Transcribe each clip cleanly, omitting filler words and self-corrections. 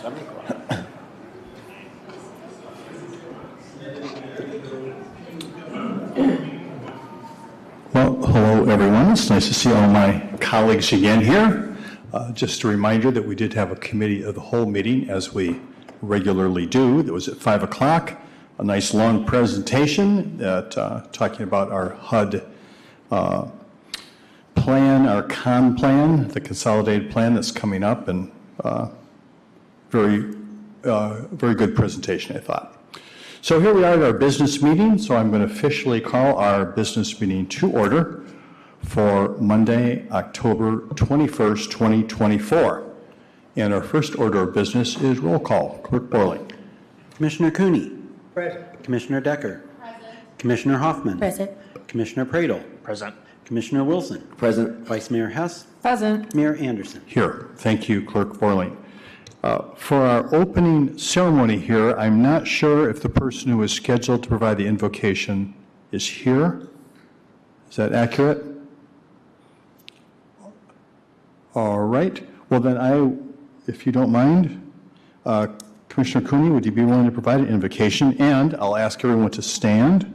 7 o'clock. Well, hello everyone. It's nice to see all my colleagues again here. Just a reminder that we did have a committee of the whole meeting, as we regularly do. That was at 5 o'clock. A nice long presentation that talking about our HUD plan, our CON plan, the consolidated plan that's coming up, and very good presentation, I thought. So here we are at our business meeting. So I'm going to officially call our business meeting to order for Monday, October 21st, 2024. And our first order of business is roll call. Clerk Borling. Commissioner Cooney. Present. Commissioner Decker. Present. Commissioner Hoffman. Present. Commissioner Pradle. Present. Commissioner Wilson. Present. Vice Mayor Hess. Present. Mayor Anderson. Here. Thank you, Clerk Borling. For our opening ceremony here, I'm not sure if the person who is scheduled to provide the invocation is here. Is that accurate? All right. Well, then if you don't mind, Commissioner Cooney, would you be willing to provide an invocation? And I'll ask everyone to stand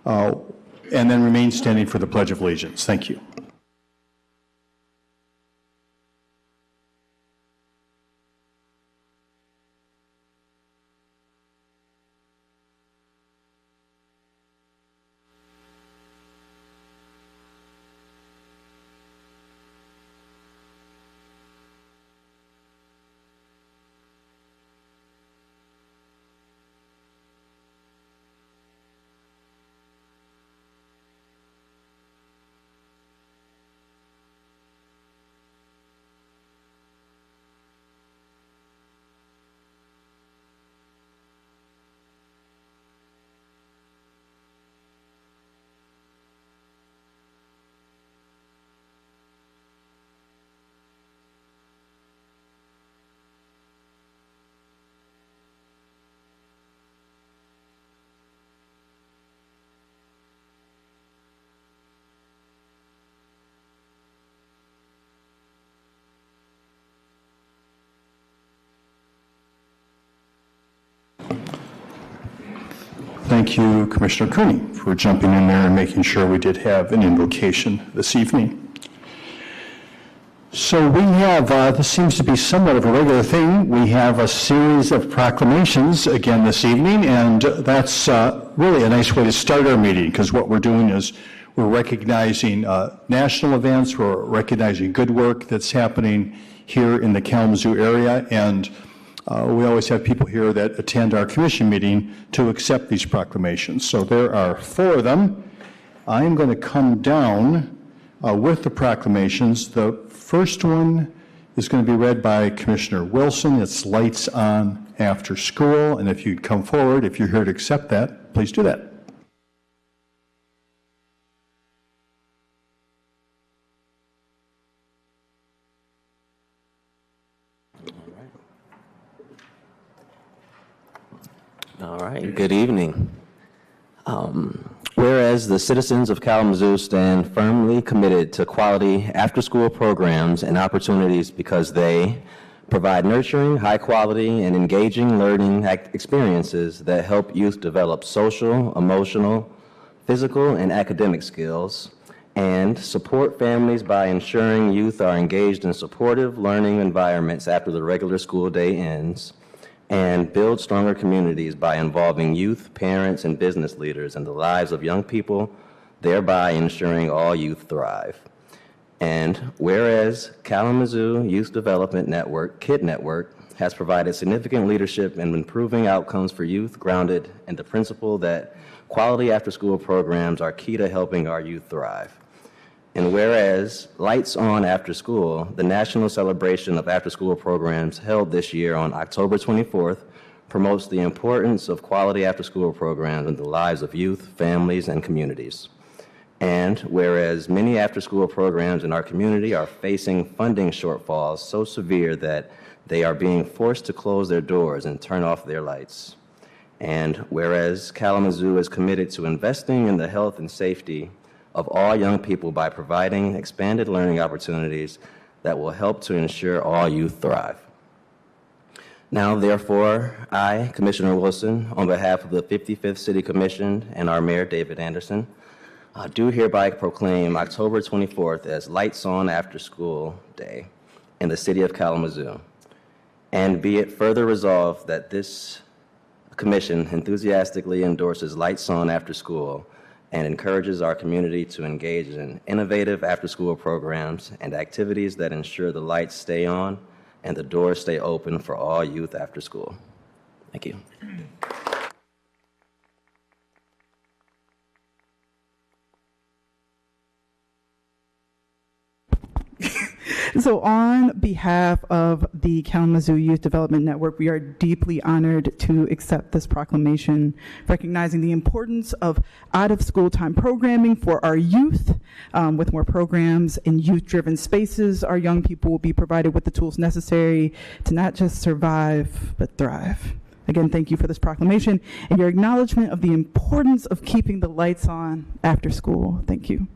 and then remain standing for the Pledge of Allegiance. Thank you. Thank you, Commissioner Cooney, for jumping in there and making sure we did have an invocation this evening. So we have, this seems to be somewhat of a regular thing, we have a series of proclamations again this evening, and that's really a nice way to start our meeting, because what we're doing is we're recognizing national events, we're recognizing good work that's happening here in the Kalamazoo area, and we always have people here that attend our commission meeting to accept these proclamations. So there are 4 of them. I'm going to come down with the proclamations. The first one is going to be read by Commissioner Wilson. It's Lights On After School. And if you'd come forward, if you're here to accept that, please do that. All right, good evening. Whereas the citizens of Kalamazoo stand firmly committed to quality after-school programs and opportunities because they provide nurturing, high-quality, and engaging learning experiences that help youth develop social, emotional, physical, and academic skills, and support families by ensuring youth are engaged in supportive learning environments after the regular school day ends, and build stronger communities by involving youth, parents, and business leaders in the lives of young people, thereby ensuring all youth thrive. And whereas Kalamazoo Youth Development Network, KID Network, has provided significant leadership in improving outcomes for youth grounded in the principle that quality after-school programs are key to helping our youth thrive. And whereas Lights On After School, the national celebration of after-school programs held this year on October 24th, promotes the importance of quality after-school programs in the lives of youth, families, and communities. And whereas many after-school programs in our community are facing funding shortfalls so severe that they are being forced to close their doors and turn off their lights. And whereas Kalamazoo is committed to investing in the health and safety of all young people by providing expanded learning opportunities that will help to ensure all youth thrive. Now, therefore, I, Commissioner Wilson, on behalf of the 55th City Commission and our Mayor, David Anderson, do hereby proclaim October 24th as Lights On After School Day in the City of Kalamazoo. And be it further resolved that this Commission enthusiastically endorses Lights On After School and encourages our community to engage in innovative after-school programs and activities that ensure the lights stay on and the doors stay open for all youth after school. Thank you. So on behalf of the Kalamazoo Youth Development Network, we are deeply honored to accept this proclamation, recognizing the importance of out-of-school time programming for our youth. With more programs in youth-driven spaces, our young people will be provided with the tools necessary to not just survive, but thrive. Again, thank you for this proclamation and your acknowledgement of the importance of keeping the lights on after school. Thank you.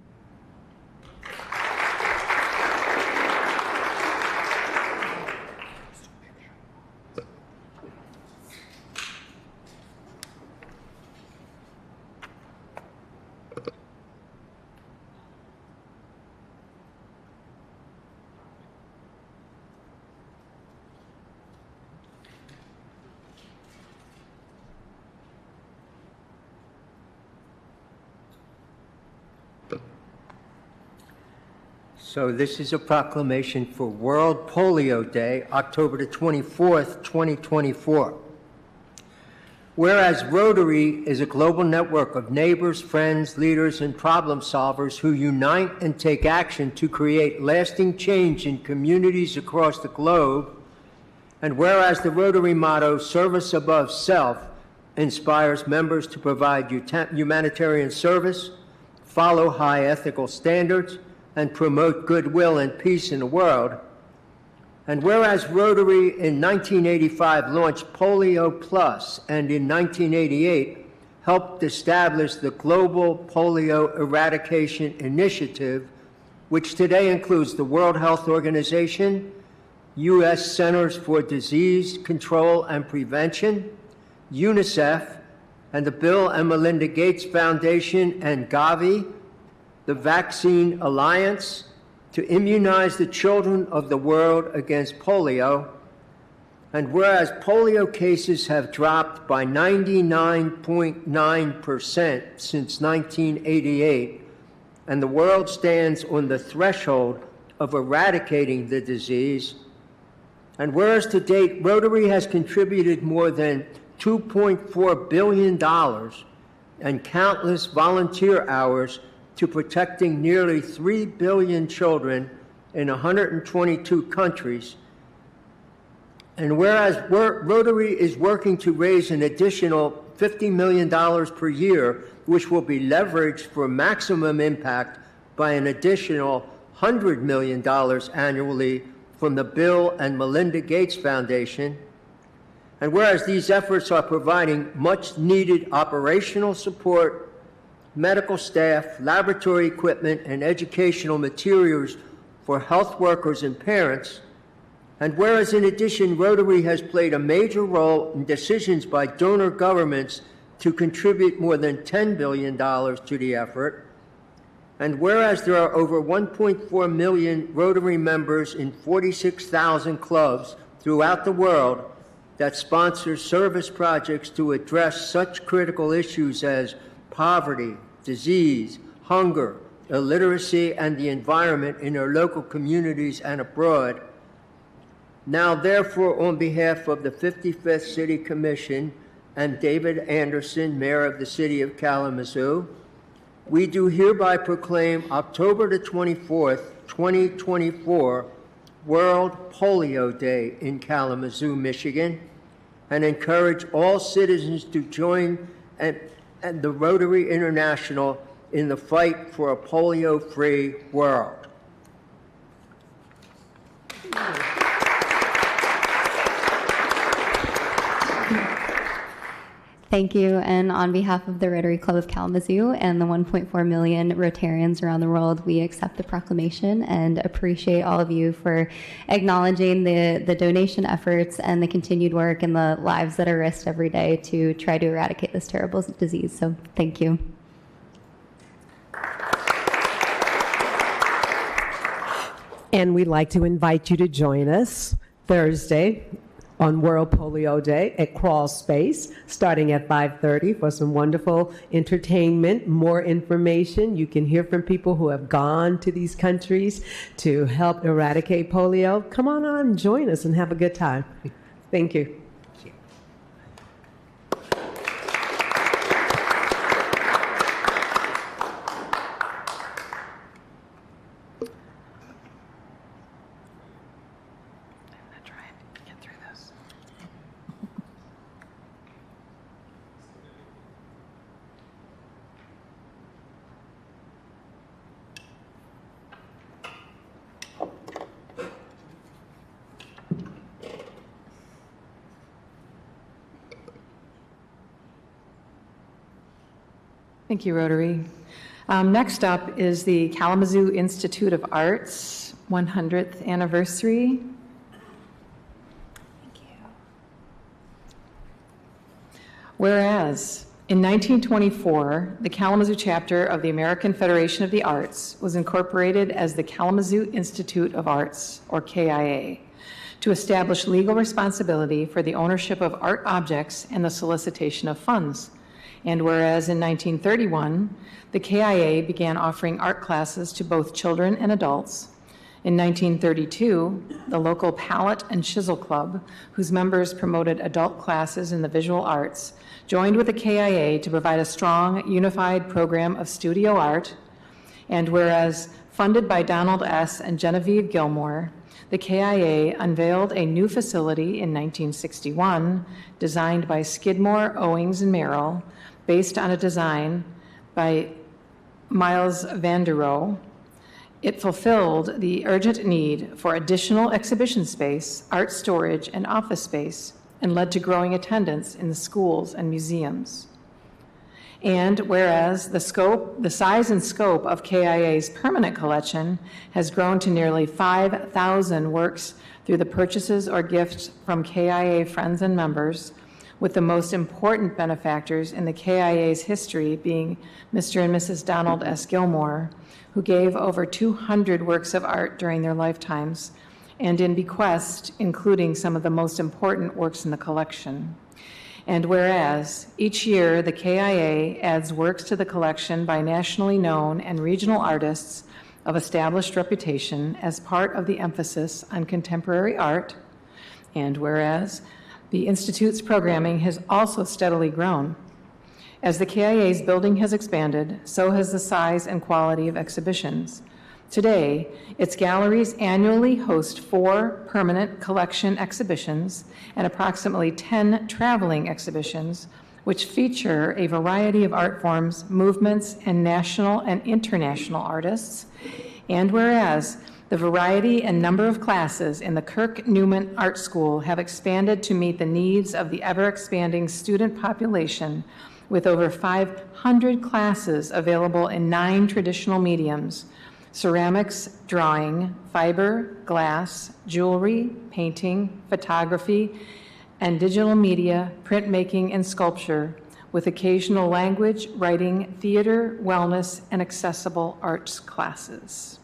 So this is a proclamation for World Polio Day, October the 24th, 2024. Whereas Rotary is a global network of neighbors, friends, leaders, and problem solvers who unite and take action to create lasting change in communities across the globe, and whereas the Rotary motto, service above self, inspires members to provide humanitarian service, follow high ethical standards, and promote goodwill and peace in the world. And whereas Rotary in 1985 launched Polio Plus and in 1988 helped establish the Global Polio Eradication Initiative, which today includes the World Health Organization, U.S. Centers for Disease Control and Prevention, UNICEF, and the Bill and Melinda Gates Foundation and Gavi, the Vaccine Alliance, to immunize the children of the world against polio. And whereas polio cases have dropped by 99.9% since 1988, and the world stands on the threshold of eradicating the disease, and whereas to date Rotary has contributed more than $2.4 billion and countless volunteer hours to protecting nearly 3 billion children in 122 countries. And whereas Rotary is working to raise an additional $50 million per year, which will be leveraged for maximum impact by an additional $100 million annually from the Bill and Melinda Gates Foundation. And whereas these efforts are providing much needed operational support, medical staff, laboratory equipment, and educational materials for health workers and parents. And whereas in addition, Rotary has played a major role in decisions by donor governments to contribute more than $10 billion to the effort. And whereas there are over 1.4 million Rotary members in 46,000 clubs throughout the world that sponsor service projects to address such critical issues as poverty, disease, hunger, illiteracy, and the environment in our local communities and abroad. Now, therefore, on behalf of the 55th City Commission and David Anderson, Mayor of the City of Kalamazoo, we do hereby proclaim October the 24th, 2024, World Polio Day in Kalamazoo, Michigan, and encourage all citizens to join and the Rotary International in the fight for a polio-free world. Thank you. And on behalf of the Rotary Club of Kalamazoo and the 1.4 million Rotarians around the world, we accept the proclamation and appreciate all of you for acknowledging the donation efforts and the continued work and the lives that are risked every day to try to eradicate this terrible disease. So thank you. And we'd like to invite you to join us Thursday on World Polio Day at Crawl Space, starting at 5:30 for some wonderful entertainment, more information. You can hear from people who have gone to these countries to help eradicate polio. Come on, join us and have a good time. Thank you. Thank you, Rotary. Next up is the Kalamazoo Institute of Arts 100th anniversary. Thank you. Whereas, in 1924, the Kalamazoo chapter of the American Federation of the Arts was incorporated as the Kalamazoo Institute of Arts, or KIA, to establish legal responsibility for the ownership of art objects and the solicitation of funds. And whereas in 1931, the KIA began offering art classes to both children and adults. In 1932, the local Palette and Chisel Club, whose members promoted adult classes in the visual arts, joined with the KIA to provide a strong, unified program of studio art. And whereas funded by Donald S. and Genevieve Gilmore, the KIA unveiled a new facility in 1961, designed by Skidmore, Owings, and Merrill, based on a design by Miles van der Rohe. It fulfilled the urgent need for additional exhibition space, art storage, and office space, and led to growing attendance in the schools and museums. And whereas the size and scope of KIA's permanent collection has grown to nearly 5,000 works through the purchases or gifts from KIA friends and members, with the most important benefactors in the KIA's history being Mr. and Mrs. Donald S. Gilmore, who gave over 200 works of art during their lifetimes, and in bequest, including some of the most important works in the collection. And whereas each year the KIA adds works to the collection by nationally known and regional artists of established reputation as part of the emphasis on contemporary art, and whereas the Institute's programming has also steadily grown. As the KIA's building has expanded, so has the size and quality of exhibitions. Today, its galleries annually host 4 permanent collection exhibitions and approximately 10 traveling exhibitions, which feature a variety of art forms, movements, and national and international artists. And whereas the variety and number of classes in the Kirk Newman Art School have expanded to meet the needs of the ever-expanding student population, with over 500 classes available in 9 traditional mediums: ceramics, drawing, fiber, glass, jewelry, painting, photography, and digital media, printmaking, and sculpture, with occasional language, writing, theater, wellness, and accessible arts classes.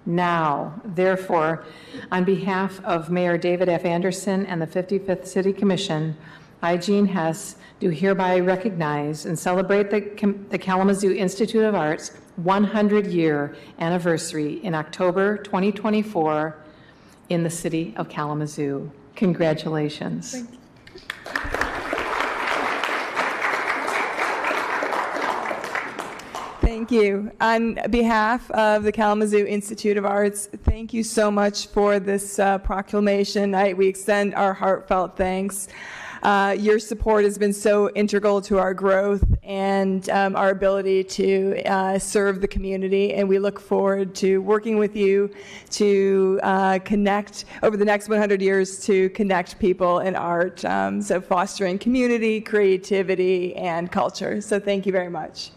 Now, therefore, on behalf of Mayor David F. Anderson and the 55th City Commission, I, Jean Hess, do hereby recognize and celebrate the Kalamazoo Institute of Arts 100-year anniversary in October 2024 in the city of Kalamazoo. Congratulations. Thank you. Thank you. On behalf of the Kalamazoo Institute of Arts, thank you so much for this proclamation. We extend our heartfelt thanks. Your support has been so integral to our growth and our ability to serve the community, and we look forward to working with you to connect over the next 100 years to connect people in art, so fostering community, creativity, and culture. So thank you very much.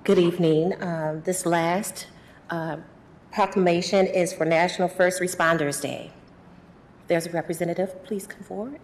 Good evening. This last proclamation is for National First Responders Day. If there's a representative, please come forward.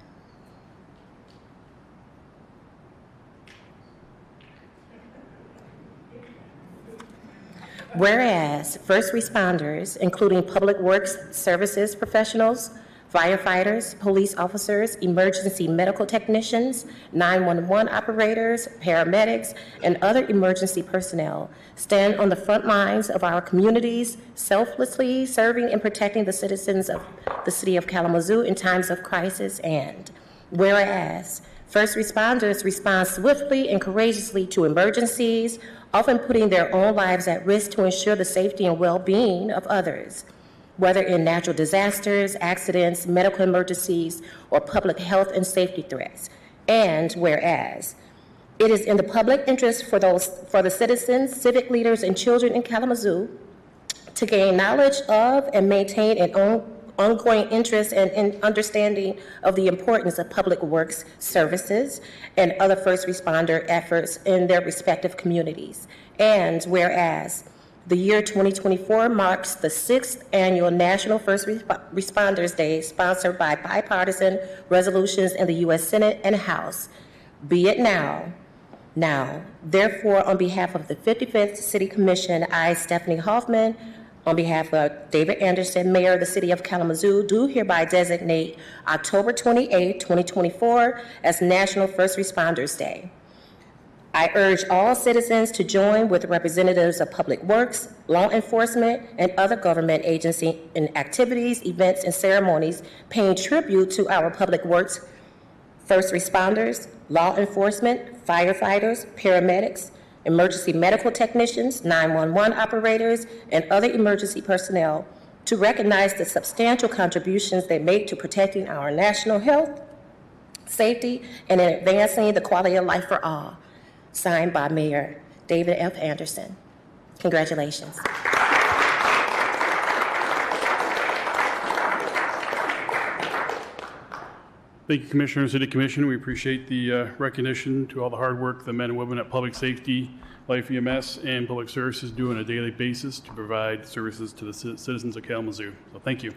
Whereas first responders, including public works services professionals, firefighters, police officers, emergency medical technicians, 911 operators, paramedics, and other emergency personnel stand on the front lines of our communities, selflessly serving and protecting the citizens of the city of Kalamazoo in times of crisis. And whereas first responders respond swiftly and courageously to emergencies, often putting their own lives at risk to ensure the safety and well-being of others, whether in natural disasters, accidents, medical emergencies, or public health and safety threats. And whereas it is in the public interest for the citizens, civic leaders, and children in Kalamazoo to gain knowledge of and maintain an ongoing interest and understanding of the importance of public works services and other first responder efforts in their respective communities. And whereas the year 2024 marks the 6th annual National First Responders Day, sponsored by bipartisan resolutions in the U.S. Senate and House. Be it now. Now, therefore, on behalf of the 55th City Commission, I, Stephanie Hoffman, on behalf of David Anderson, Mayor of the City of Kalamazoo, do hereby designate October 28, 2024 as National First Responders Day. I urge all citizens to join with representatives of public works, law enforcement, and other government agencies in activities, events, and ceremonies paying tribute to our public works, first responders, law enforcement, firefighters, paramedics, emergency medical technicians, 911 operators, and other emergency personnel to recognize the substantial contributions they make to protecting our national health, safety, and in advancing the quality of life for all. Signed by Mayor David F. Anderson. Congratulations. Thank you, Commissioner and City Commission. We appreciate the recognition to all the hard work the men and women at Public Safety, Life EMS, and Public Services do on a daily basis to provide services to the citizens of Kalamazoo. So thank you.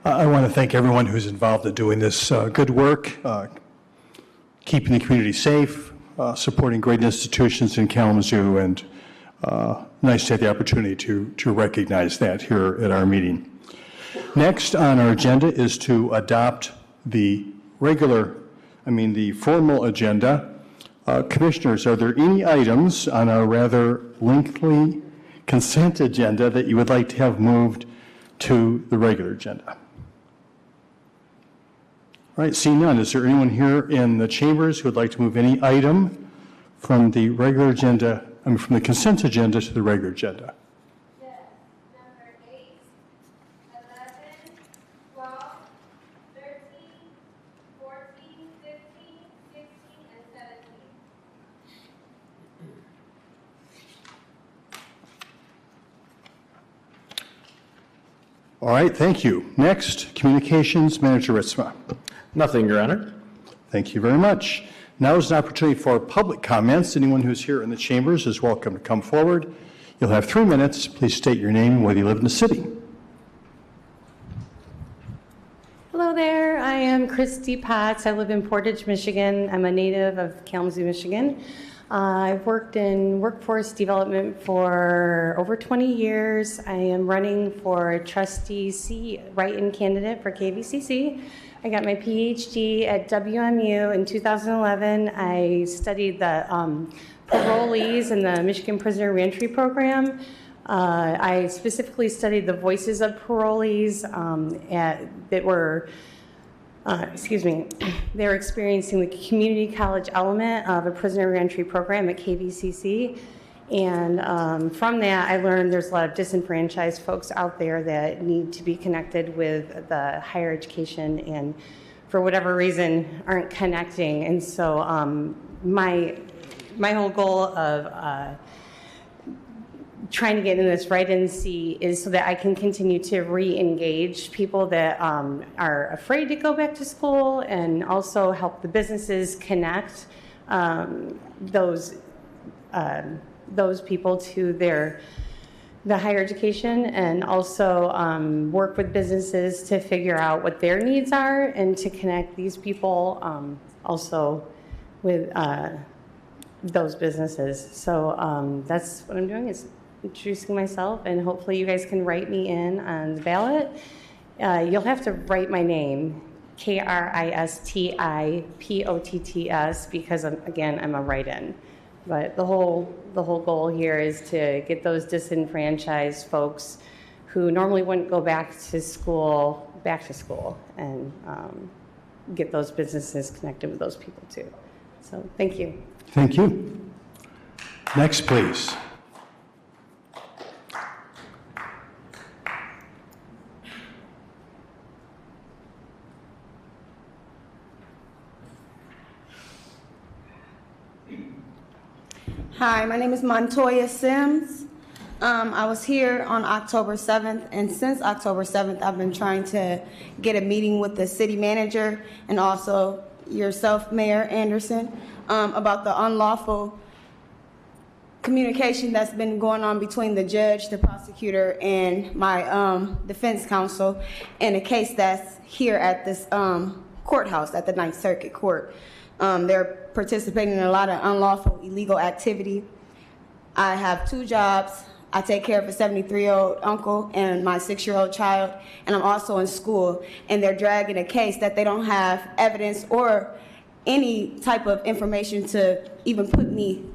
I want to thank everyone who's involved in doing this good work, keeping the community safe, supporting great institutions in Kalamazoo, and nice to have the opportunity to recognize that here at our meeting. Next on our agenda is to adopt the formal agenda. Commissioners, are there any items on our rather lengthy consent agenda that you would like to have moved to the regular agenda? All right, seeing none, is there anyone here in the chambers who would like to move any item from the regular agenda from the consent agenda to the regular agenda? Yes. Number 8, 11, 12, 13, 14, 15, 16, and 17. All right, thank you. Next, Communications Manager Ritzma. Nothing, Your Honor. Thank you very much. Now is an opportunity for public comments. Anyone who's here in the chambers is welcome to come forward. You'll have 3 minutes. Please state your name and whether you live in the city. Hello there. I am Christy Potts. I live in Portage, Michigan. I'm a native of Kalamazoo, Michigan. I've worked in workforce development for over 20 years. I am running for trustee C write-in candidate for KVCC. I got my PhD at WMU in 2011. I studied the parolees in the Michigan Prisoner Reentry Program. I specifically studied the voices of parolees that were they're experiencing the community college element of a prisoner reentry program at KVCC. And from that, I learned there's a lot of disenfranchised folks out there that need to be connected with the higher education and for whatever reason aren't connecting. And so my whole goal of trying to get in this write-in seat is so that I can continue to re-engage people that are afraid to go back to school and also help the businesses connect those people to the higher education and also work with businesses to figure out what their needs are and to connect these people also with those businesses. So that's what I'm doing is introducing myself, and hopefully you guys can write me in on the ballot. You'll have to write my name, Kristipotts, because I'm a write-in. But the whole goal here is to get those disenfranchised folks who normally wouldn't go back to school, and get those businesses connected with those people too. So thank you. Thank you. Next, please. Hi, my name is Montoya Sims. I was here on October 7th, and since October 7th, I've been trying to get a meeting with the city manager and also yourself, Mayor Anderson, about the unlawful communication that's been going on between the judge, the prosecutor, and my defense counsel in a case that's here at this courthouse at the Ninth Circuit Court. They're participating in a lot of unlawful, illegal activity. I have 2 jobs. I take care of a 73-year-old uncle and my 6-year-old child, and I'm also in school. And they're dragging a case that they don't have evidence or any type of information to even put me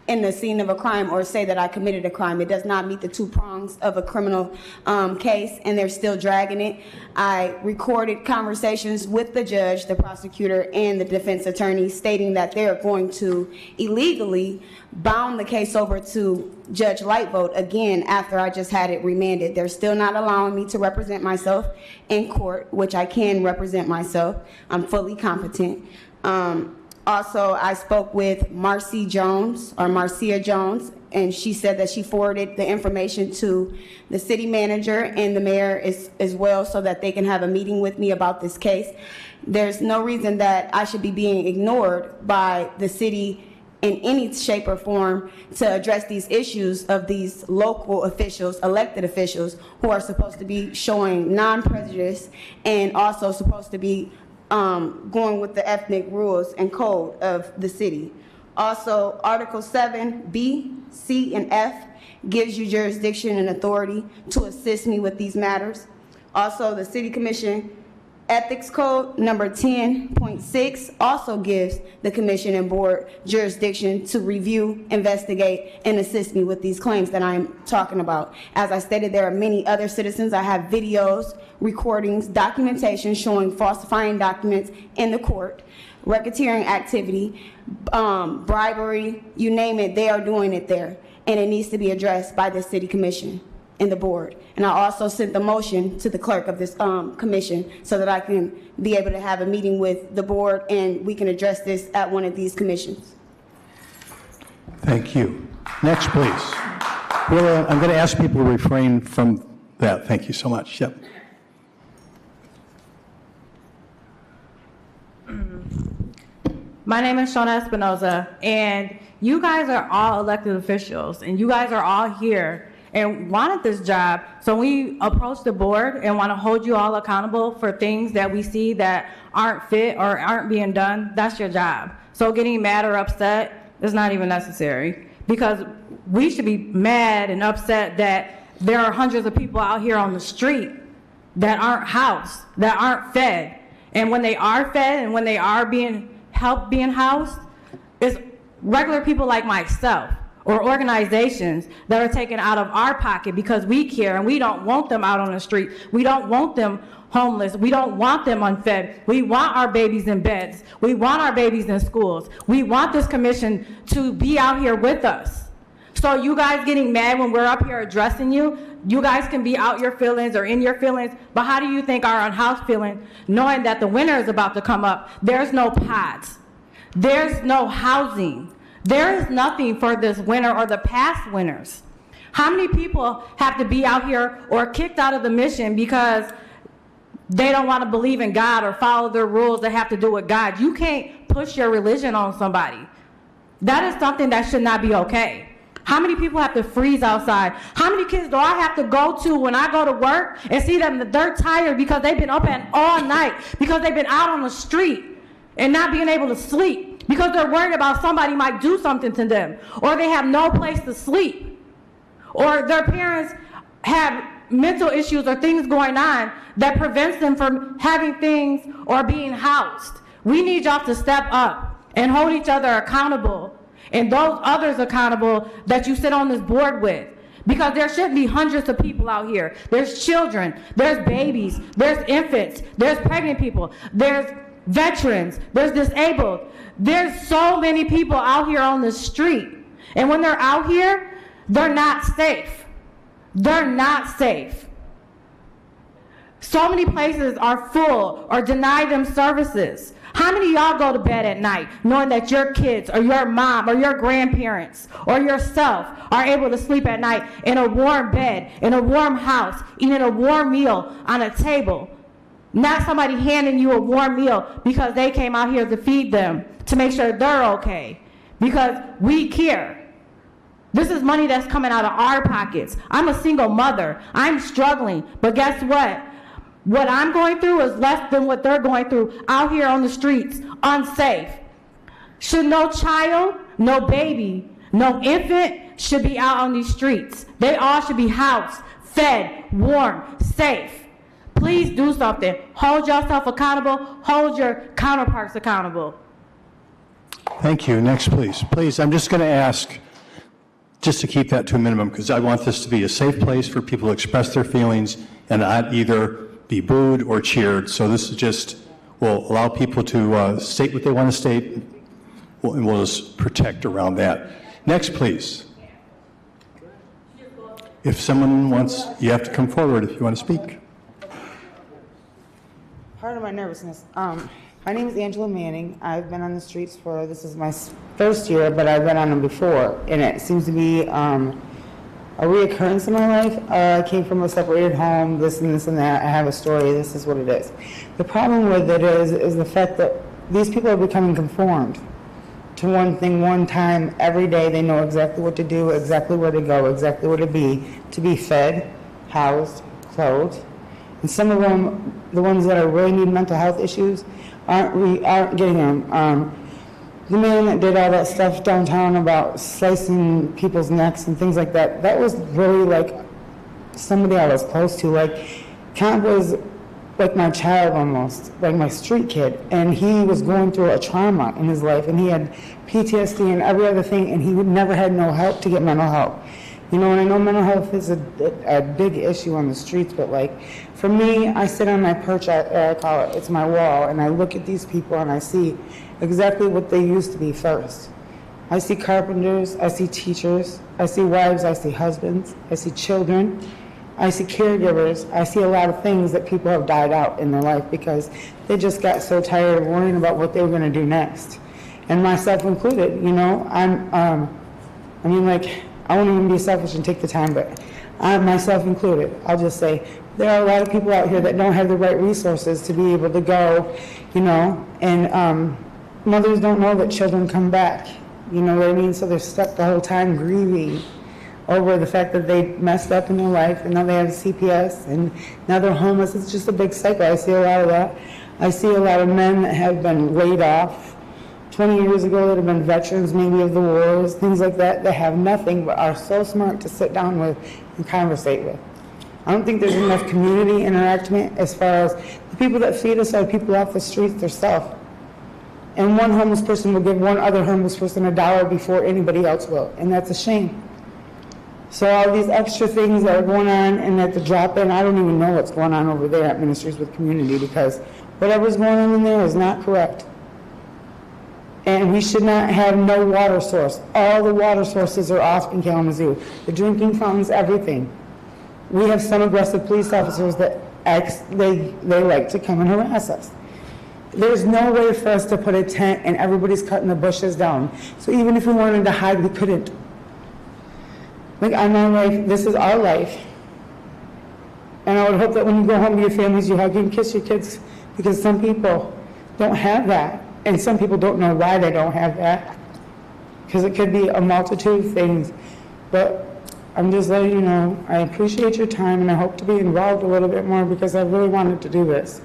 in the scene of a crime or say that I committed a crime. It does not meet the 2 prongs of a criminal case, and they're still dragging it. I recorded conversations with the judge, the prosecutor, and the defense attorney stating that they're going to illegally bound the case over to Judge Lightvote again after I just had it remanded. They're still not allowing me to represent myself in court, which I can represent myself. I'm fully competent. Also, I spoke with Marcia Jones, and she said that she forwarded the information to the city manager and the mayor as well so that they can have a meeting with me about this case. There's no reason that I should be being ignored by the city in any shape or form to address these issues of these local officials, elected officials, who are supposed to be showing non-prejudice and also supposed to be going with the ethnic rules and code of the city. Also, Article 7, B, C, and F gives you jurisdiction and authority to assist me with these matters. Also, the City Commission Ethics Code number 10.6 also gives the commission and board jurisdiction to review, investigate, and assist me with these claims that I'm talking about. As I stated, there are many other citizens. I have videos, recordings, documentation showing falsifying documents in the court, racketeering activity, bribery, you name it, they are doing it there. and it needs to be addressed by the city commission and the board. And I also sent the motion to the clerk of this commission so that I can be able to have a meeting with the board and we can address this at one of these commissions. Thank you. Next, please. Well, I'm going to ask people to refrain from that. Thank you so much. Yep. My name is Shauna Espinoza, and you guys are all elected officials, and you guys are all here and wanted this job. So we approach the board and want to hold you all accountable for things that we see that aren't fit or aren't being done. That's your job. So getting mad or upset is not even necessary, because we should be mad and upset that there are hundreds of people out here on the street that aren't housed, that aren't fed. And when they are fed and when they are being helped being housed, it's regular people like myself or organizations that are taken out of our pocket because we care and we don't want them out on the street. We don't want them homeless. We don't want them unfed. We want our babies in beds. We want our babies in schools. We want this commission to be out here with us. So you guys getting mad when we're up here addressing you, you guys can be out your feelings or in your feelings, but how do you think our unhoused feeling, knowing that the winter is about to come up? There's no pods. There's no housing. There is nothing for this winter or the past winters. How many people have to be out here or kicked out of the mission because they don't want to believe in God or follow their rules that have to do with God? You can't push your religion on somebody. That is something that should not be okay. How many people have to freeze outside? How many kids do I have to go to when I go to work and see them, they're tired because they've been up all night, because they've been out on the street and not being able to sleep, because they're worried about somebody might do something to them, or they have no place to sleep, or their parents have mental issues or things going on that prevents them from having things or being housed. We need y'all to step up and hold each other accountable and those others accountable that you sit on this board with. Because there shouldn't be hundreds of people out here. There's children, there's babies, there's infants, there's pregnant people, there's veterans, there's disabled. There's so many people out here on the street. And when they're out here, they're not safe. They're not safe. So many places are full or deny them services. How many of y'all go to bed at night knowing that your kids or your mom or your grandparents or yourself are able to sleep at night in a warm bed, in a warm house, eating a warm meal on a table? Not somebody handing you a warm meal because they came out here to feed them, to make sure they're okay. Because we care. This is money that's coming out of our pockets. I'm a single mother. I'm struggling. But guess what? What I'm going through is less than what they're going through out here on the streets, unsafe. Should no child, no baby, no infant should be out on these streets. They all should be housed, fed, warm, safe. Please do something. Hold yourself accountable. Hold your counterparts accountable. Thank you. Next, please. Please, I'm just going to ask just to keep that to a minimum, because I want this to be a safe place for people to express their feelings and not either be booed or cheered. So this is just, will allow people to state what they want to state, and we'll just protect around that. Next, please. If someone wants, you have to come forward if you want to speak. Part of my nervousness. My name is Angela Manning. I've been on the streets for, this is my first year, but I've been on them before, and it seems to be a reoccurrence in my life. I came from a separated home, this and this and that. I have a story, this is what it is. The problem with it is the fact that these people are becoming conformed to one thing, one time, every day. They know exactly what to do, exactly where to go, exactly where to be fed, housed, clothed. And some of them, the ones that are really need mental health issues, aren't getting them. The man that did all that stuff downtown about slicing people's necks and things like that, that was really like somebody I was close to. Like, Count was like my child almost, like my street kid. And he was going through a trauma in his life, and he had PTSD and every other thing, and he never had no help to get mental help. You know, and I know mental health is a big issue on the streets, but like, for me, I sit on my perch, I call it, it's my wall, and I look at these people and I see exactly what they used to be first. I see carpenters, I see teachers, I see wives, I see husbands, I see children, I see caregivers, I see a lot of things that people have died out in their life because they just got so tired of worrying about what they were going to do next. And myself included, you know, I won't even be selfish and take the time, but I, myself included, I'll just say, there are a lot of people out here that don't have the right resources to be able to go, you know, and mothers don't know that children come back, you know what I mean? So they're stuck the whole time grieving over the fact that they messed up in their life and now they have CPS and now they're homeless. It's just a big cycle. I see a lot of that. I see a lot of men that have been laid off 20 years ago that have been veterans maybe of the wars, things like that, that have nothing but are so smart to sit down with and conversate with. I don't think there's enough community interaction as far as the people that feed us are people off the streets themselves. And one homeless person will give one other homeless person $1 before anybody else will, and that's a shame. So all these extra things that are going on and at the drop-in, I don't even know what's going on over there at Ministries with Community because whatever's going on in there is not correct. And we should not have no water source. All the water sources are off in Kalamazoo. The drinking fountains, everything. We have some aggressive police officers that they like to come and harass us. There's no way for us to put a tent and everybody's cutting the bushes down. So even if we wanted to hide, we couldn't. Like, on my life, this is our life. And I would hope that when you go home to your families, you hug and kiss your kids, because some people don't have that. And some people don't know why they don't have that. Because it could be a multitude of things. But I'm just letting you know, I appreciate your time and I hope to be involved a little bit more because I really wanted to do this.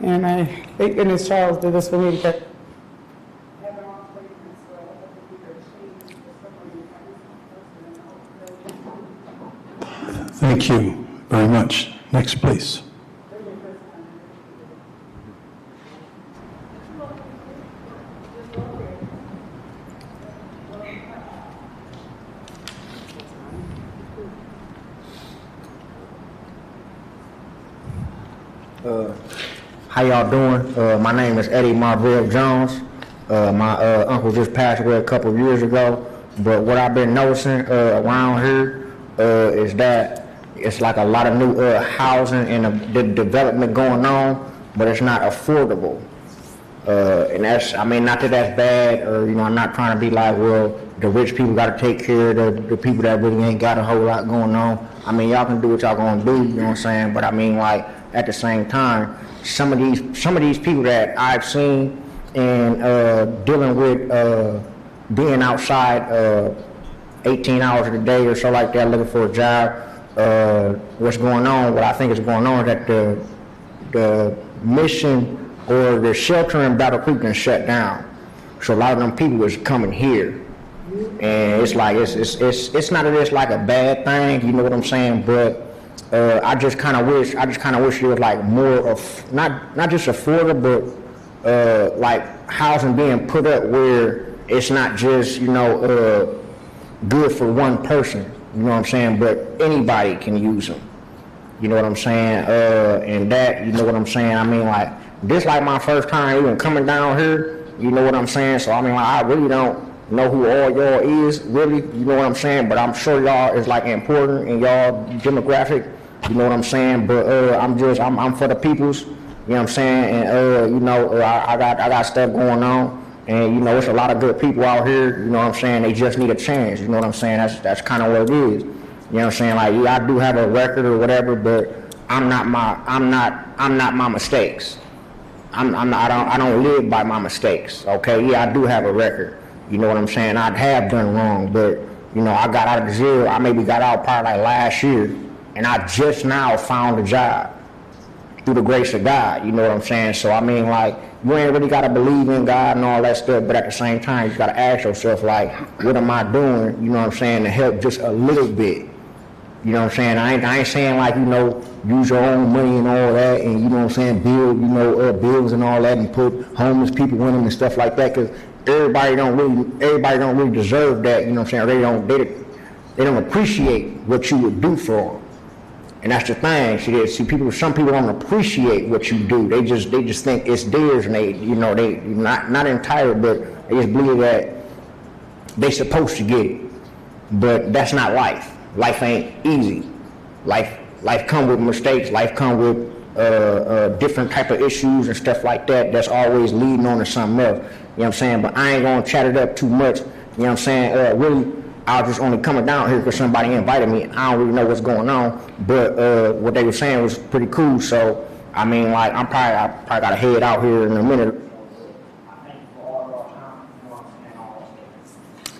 And I thank goodness Charles did this for me because Thank you very much. Next, please. How y'all doing? My name is Eddie Marvell Jones. My uncle just passed away a couple of years ago, but what I've been noticing around here is that it's like a lot of new housing and the development going on, but it's not affordable. And that's, I mean, not that that's bad, or, you know, I'm not trying to be like, well, the rich people got to take care of the people that really ain't got a whole lot going on. I mean, y'all can do what y'all gonna do, you know what I'm saying? But I mean, like, at the same time, some of these people that I've seen and dealing with being outside 18 hours a day or so like that, looking for a job, what's going on, what I think is going on is that the mission or the shelter in Battle Creek been shut down. So a lot of them people is coming here. And it's like, it's not that it's like a bad thing, you know what I'm saying, but I just kind of wish there was like more of, not just affordable, but like housing being put up where it's not just, you know, good for one person, you know what I'm saying, but anybody can use them, you know what I'm saying, and that, you know what I'm saying, I mean, like, this like my first time even coming down here, you know what I'm saying, so I mean, like, I really don't know who all y'all is, really, you know what I'm saying, but I'm sure y'all is like important in y'all demographic, you know what I'm saying, but I'm for the peoples, you know what I'm saying, and you know, I got stuff going on, and you know, it's a lot of good people out here, you know what I'm saying, they just need a chance, you know what I'm saying, that's kind of what it is, you know what I'm saying, like, yeah, I do have a record or whatever, but I'm not my mistakes. I don't live by my mistakes, okay, yeah, I do have a record. You know what I'm saying? I have done wrong, but, you know, I got out of the jail. I maybe got out probably like last year, and I just now found a job through the grace of God. You know what I'm saying? So, I mean, like, you ain't really got to believe in God and all that stuff, but at the same time, you got to ask yourself, like, what am I doing, you know what I'm saying, to help just a little bit? You know what I'm saying? I ain't saying, like, you know, use your own money and all that, and, you know what I'm saying, build, you know, bills and all that, and put homeless people in them and stuff like that, because everybody don't really deserve that, you know what I'm saying? They don't appreciate what you would do for them. And that's the thing. Some people don't appreciate what you do. They just think it's theirs, and they, you know, they not entitled, but they just believe that they supposed to get it. But that's not life. Life ain't easy. Life come with mistakes. Life come with different type of issues and stuff like that. That's always leading on to something else. You know what I'm saying? But I ain't gonna chat it up too much. You know what I'm saying? Really, I was just only coming down here because somebody invited me. I don't really know what's going on, but what they were saying was pretty cool. So I mean, like, I probably gotta head out here in a minute.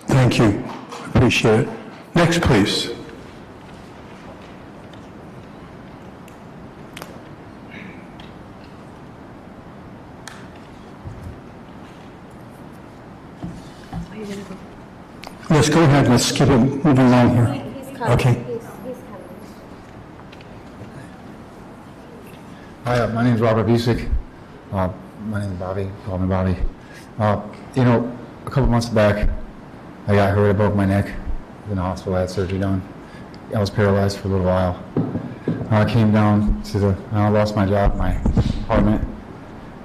Thank you. Appreciate it. Next, please. Let's go ahead. Let's keep it moving along here. Okay. Hi, my name is Robert Busick. My name is Bobby. Call me Bobby. You know, a couple months back, I got hurt. I broke my neck. In the hospital, I had surgery done. I was paralyzed for a little while. I came down to I lost my job, my apartment,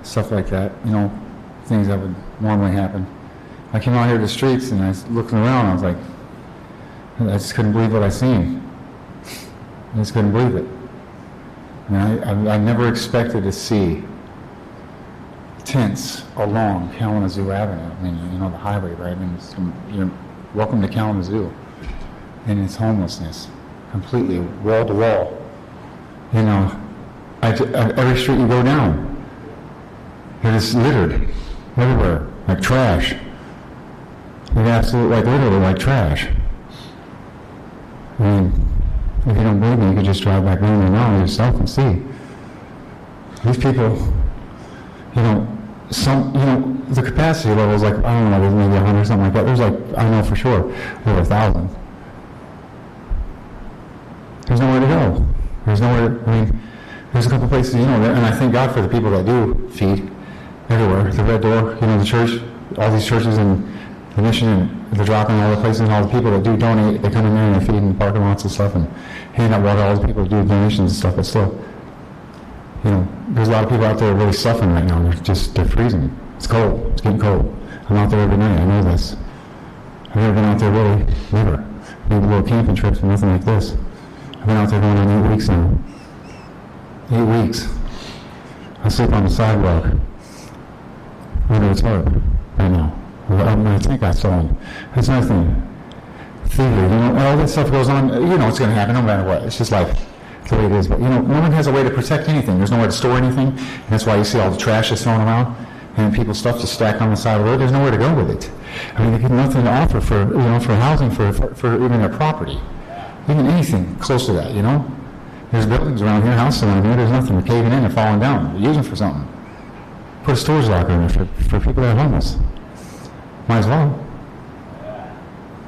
stuff like that. You know, things that would normally happen. I came out here to the streets and I was looking around. I was like, I just couldn't believe what I seen. I just couldn't believe it. And I never expected to see tents along Kalamazoo Avenue. I mean, you know, the highway, right? I mean, welcome to Kalamazoo. And it's homelessness, completely wall to wall. You know, every street you go down, it is littered everywhere, like trash. Like absolutely, like literally like trash. I mean, if you don't believe me, you could just drive back around now yourself and see. These people, you know, the capacity level is like, I don't know, there's maybe 100 or something like that. There's like, I know for sure, over 1,000. There's nowhere to go. There's nowhere, I mean, there's a couple places, you know, and I thank God for the people that do feed everywhere. The Red Door, you know, the church, all these churches and the mission and the drop-in, all the places, and all the people that do donate, they come in there and they feed in parking lots and stuff and hand out water, all the people that do donations and stuff, but still, you know, there's a lot of people out there really suffering right now. They're freezing. It's cold. It's getting cold. I'm out there every night. I know this. I've never been out there really, never. Maybe little camping trips, but nothing like this. I've been out there going on 8 weeks now. 8 weeks. I sleep on the sidewalk under a tarp right now. I think I saw him. That's another thing. Thievery, you know, all that stuff goes on. You know it's going to happen no matter what. It's just life. It's the way it is. But, you know, no one has a way to protect anything. There's nowhere to store anything. And that's why you see all the trash that's thrown around and people's stuff just stacked on the side of the road. There's nowhere to go with it. I mean, they have nothing to offer for, you know, for housing, for even their property. Even anything close to that, you know? There's buildings around here, houses around here, there's nothing. They're caving in and falling down. They're using for something. Put a storage locker in there for people that are homeless. Might as well.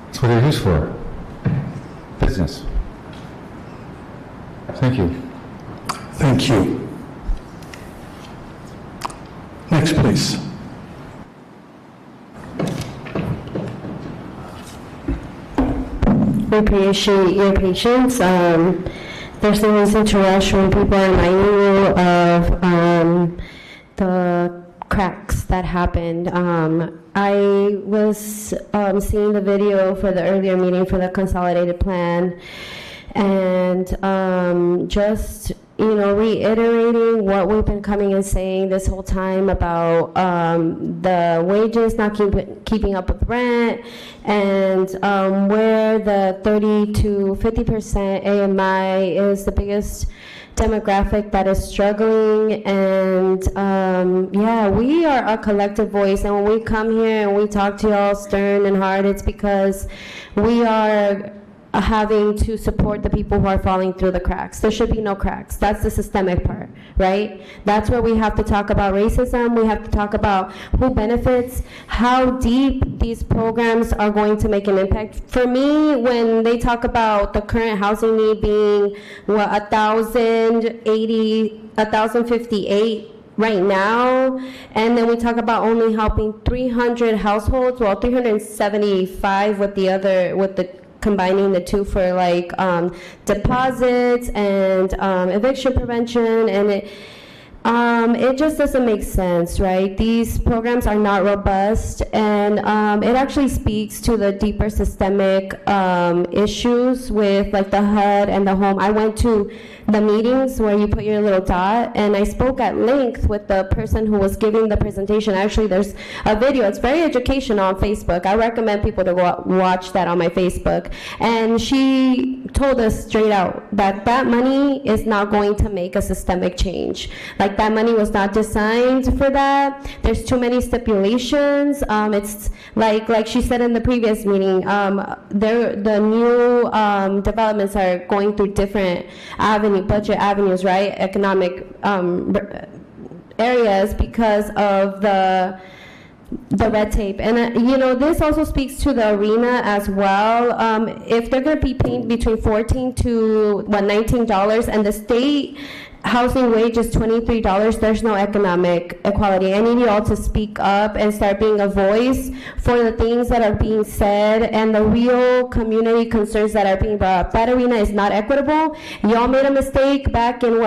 That's what they're used for. Business. Thank you. Thank you. Next, please. We appreciate your patience. There's no reason to rush when people are reminding you of the cracks that happened. I was seeing the video for the earlier meeting for the consolidated plan, and just, you know, reiterating what we've been coming and saying this whole time about the wages not keeping up with rent, and where the 30 to 50% AMI is the biggest demographic that is struggling. And yeah, we are a collective voice, and when we come here and we talk to y'all stern and hard, it's because we are having to support the people who are falling through the cracks. There should be no cracks. That's the systemic part, right? That's where we have to talk about racism. We have to talk about who benefits, how deep these programs are going to make an impact. For me, when they talk about the current housing need being, what, 1,058 right now, and then we talk about only helping 300 households, well, 375 with the combining the two for like deposits and eviction prevention, and It just doesn't make sense, right? These programs are not robust, and it actually speaks to the deeper systemic issues with like the HUD and the home. I went to the meetings where you put your little dot, and I spoke at length with the person who was giving the presentation. Actually, there's a video. It's very educational on Facebook. I recommend people to go watch that on my Facebook. And she told us straight out that that money is not going to make a systemic change. Like, that money was not designed for that. There's too many stipulations. It's like she said in the previous meeting, the new developments are going through different budget avenues, right? Economic areas because of the red tape. And this also speaks to the arena as well. If they're going to be paying between $14 to $19 and the state housing wage is $23, there's no economic equality. I need you all to speak up and start being a voice for the things that are being said and the real community concerns that are being brought up. That arena is not equitable. Y'all made a mistake back in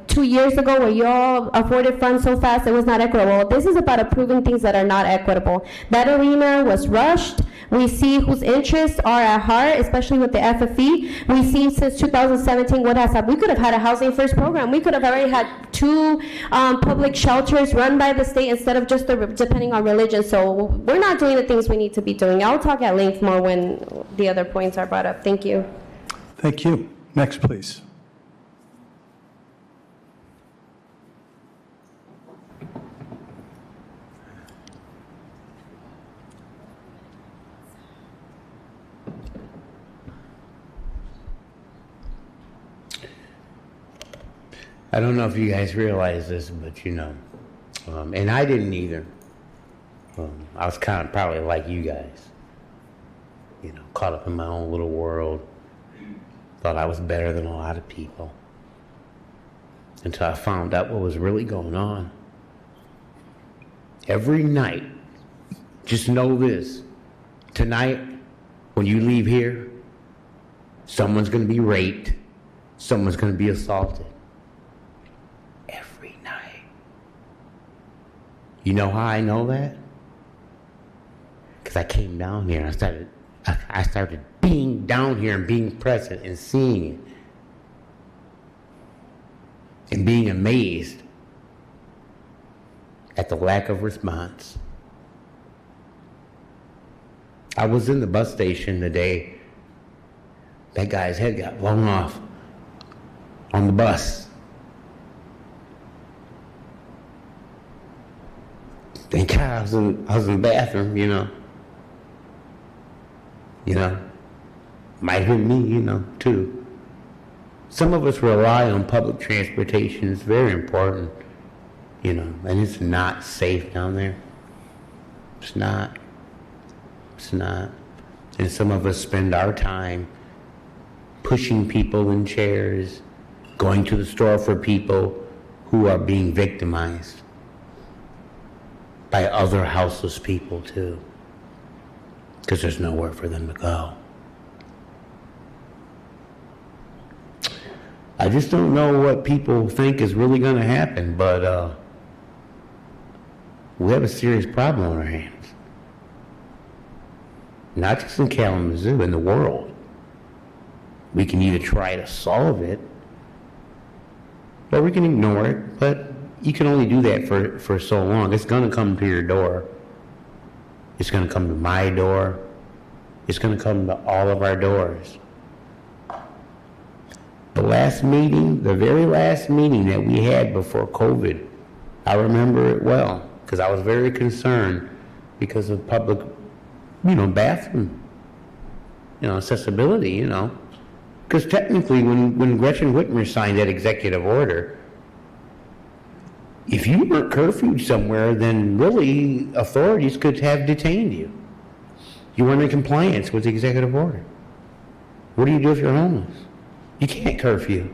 2 years ago where y'all afforded funds so fast it was not equitable. This is about approving things that are not equitable. That arena was rushed. We see whose interests are at heart, especially with the FFE. We see since 2017 what has happened. We could have had a housing first program. We could have already had 2 public shelters run by the state instead of just depending on religion. So we're not doing the things we need to be doing. I'll talk at length more when the other points are brought up. Thank you. Thank you. Next, please. I don't know if you guys realize this, but and I didn't either. I was kind of probably like you guys, caught up in my own little world. Thought I was better than a lot of people until I found out what was really going on. Every night, just know this, tonight, when you leave here, someone's going to be raped, someone's going to be assaulted. You know how I know that? Because I came down here and I started being down here and being present and seeing it. And being amazed at the lack of response. I was in the bus station the day that guy's head got blown off on the bus. Thank God I was in the bathroom, Might hurt me, too. Some of us rely on public transportation. It's very important, and it's not safe down there. It's not. It's not. And some of us spend our time pushing people in chairs, going to the store for people who are being victimized by other houseless people too, because there's nowhere for them to go. I just don't know what people think is really going to happen, but we have a serious problem on our hands. Not just in Kalamazoo, in the world. We can either try to solve it, or we can ignore it, but you can only do that for so long. It's going to come to your door. It's going to come to my door. It's going to come to all of our doors. The last meeting, the very last meeting that we had before COVID, I remember it well because I was very concerned because of public, bathroom, accessibility, Because technically when Gretchen Whitmer signed that executive order, if you weren't curfewed somewhere, then really authorities could have detained you. You weren't in compliance with the executive order. What do you do if you're homeless? You can't curfew.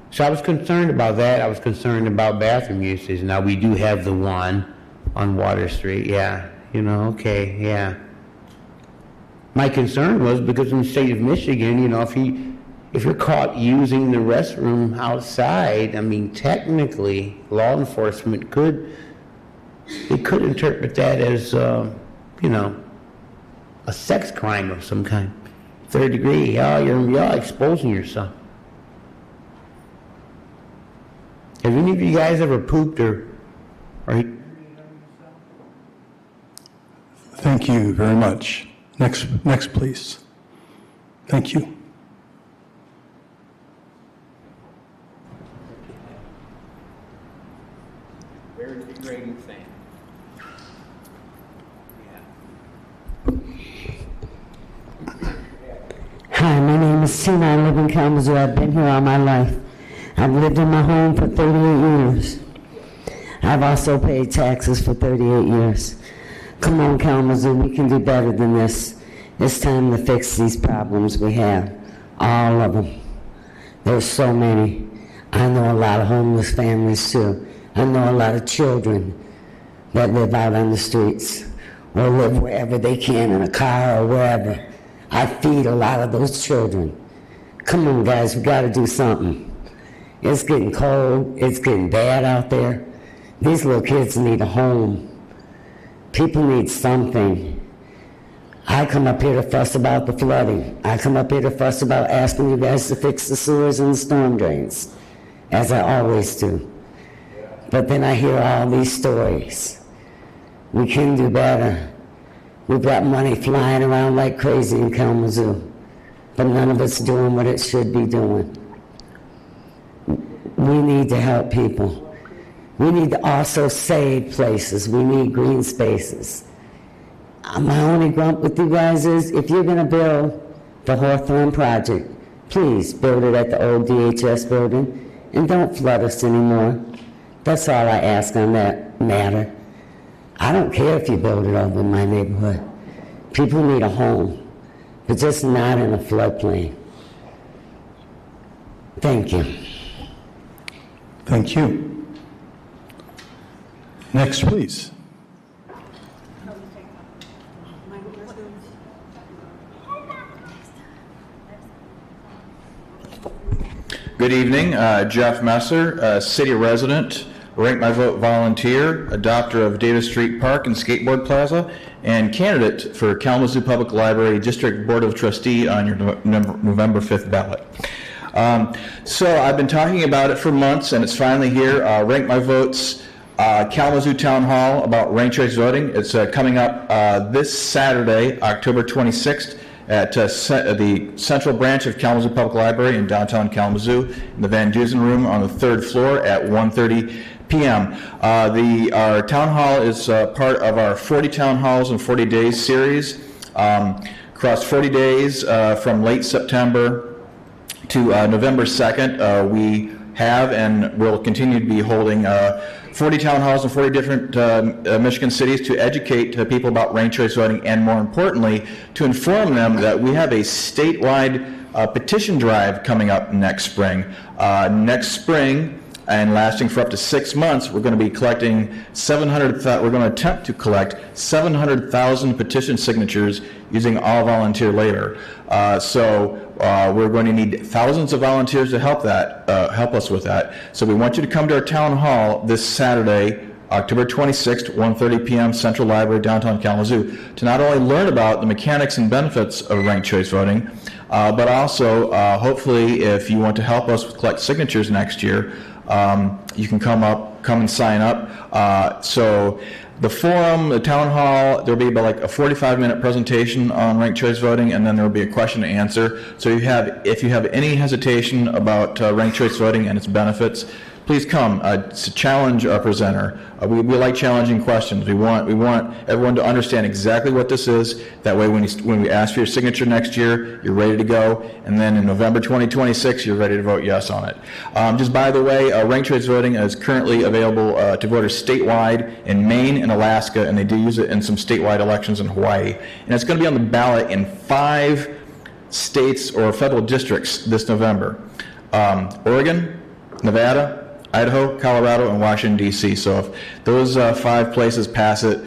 So I was concerned about that. I was concerned about bathroom usage. Now we do have the one on Water Street. Yeah, okay, yeah. My concern was because in the state of Michigan, if you're caught using the restroom outside, I mean, technically, law enforcement could interpret that as, you know, a sex crime of some kind. Third degree, you're exposing yourself. Have any of you guys ever pooped or Thank you very much. Next, please. Thank you. Very degrading thing. Hi, my name is Tina. I live in Kalamazoo. I've been here all my life. I've lived in my home for 38 years. I've also paid taxes for 38 years. Come on, Kalamazoo, we can do better than this. It's time to fix these problems we have. All of them. There's so many. I know a lot of homeless families too. I know a lot of children that live out on the streets or live wherever they can in a car or wherever. I feed a lot of those children. Come on, guys, we got to do something. It's getting cold. It's getting bad out there. These little kids need a home. People need something. I come up here to fuss about the flooding. I come up here to fuss about asking you guys to fix the sewers and the storm drains, as I always do. But then I hear all these stories. We can do better. We've got money flying around like crazy in Kalamazoo, but none of it's doing what it should be doing. We need to help people. We need to also save places. We need green spaces. My only grump with you guys is, if you're going to build the Hawthorne project, please build it at the old DHS building and don't flood us anymore. That's all I ask on that matter. I don't care if you build it over in my neighborhood. People need a home, but just not in a floodplain. Thank you. Thank you. Next, please. Good evening, Jeff Messer, a city resident, Rank My Vote volunteer, adopter of Davis Street Park and Skateboard Plaza, and candidate for Kalamazoo Public Library District Board of Trustee on your November 5th ballot. So I've been talking about it for months, and it's finally here. Rank My Vote's Kalamazoo Town Hall about ranked choice voting. It's coming up this Saturday, October 26th, at the Central Branch of Kalamazoo Public Library in downtown Kalamazoo, in the Van Dusen Room on the 3rd floor at 1:30 p.m. Our town hall is part of our 40 Town Halls in 40 Days series. Across 40 days from late September to November 2nd, we have and will continue to be holding 40 town halls in 40 different Michigan cities to educate people about ranked choice voting, and more importantly, to inform them that we have a statewide petition drive coming up next spring. Next spring, and lasting for up to 6 months, we're going to be collecting we're going to attempt to collect 700,000 petition signatures using all volunteer labor. So we're going to need thousands of volunteers to help us with that. So we want you to come to our town hall this Saturday, October 26th, 1:30 p.m. Central Library, downtown Kalamazoo, to not only learn about the mechanics and benefits of ranked choice voting, but also hopefully, if you want to help us collect signatures next year, you can come and sign up. So the forum, the town hall, there'll be about like a 45-minute presentation on ranked choice voting, and then there'll be a question and answer. So if you have any hesitation about ranked choice voting and its benefits, please come to challenge our presenter. We like challenging questions. We want everyone to understand exactly what this is. That way, when we ask for your signature next year, you're ready to go. And then in November 2026, you're ready to vote yes on it. Just by the way, ranked choice voting is currently available to voters statewide in Maine and Alaska, and they do use it in some statewide elections in Hawaii. And it's going to be on the ballot in 5 states or federal districts this November: Oregon, Nevada, Idaho, Colorado, and Washington, D.C. So if those 5 places pass it,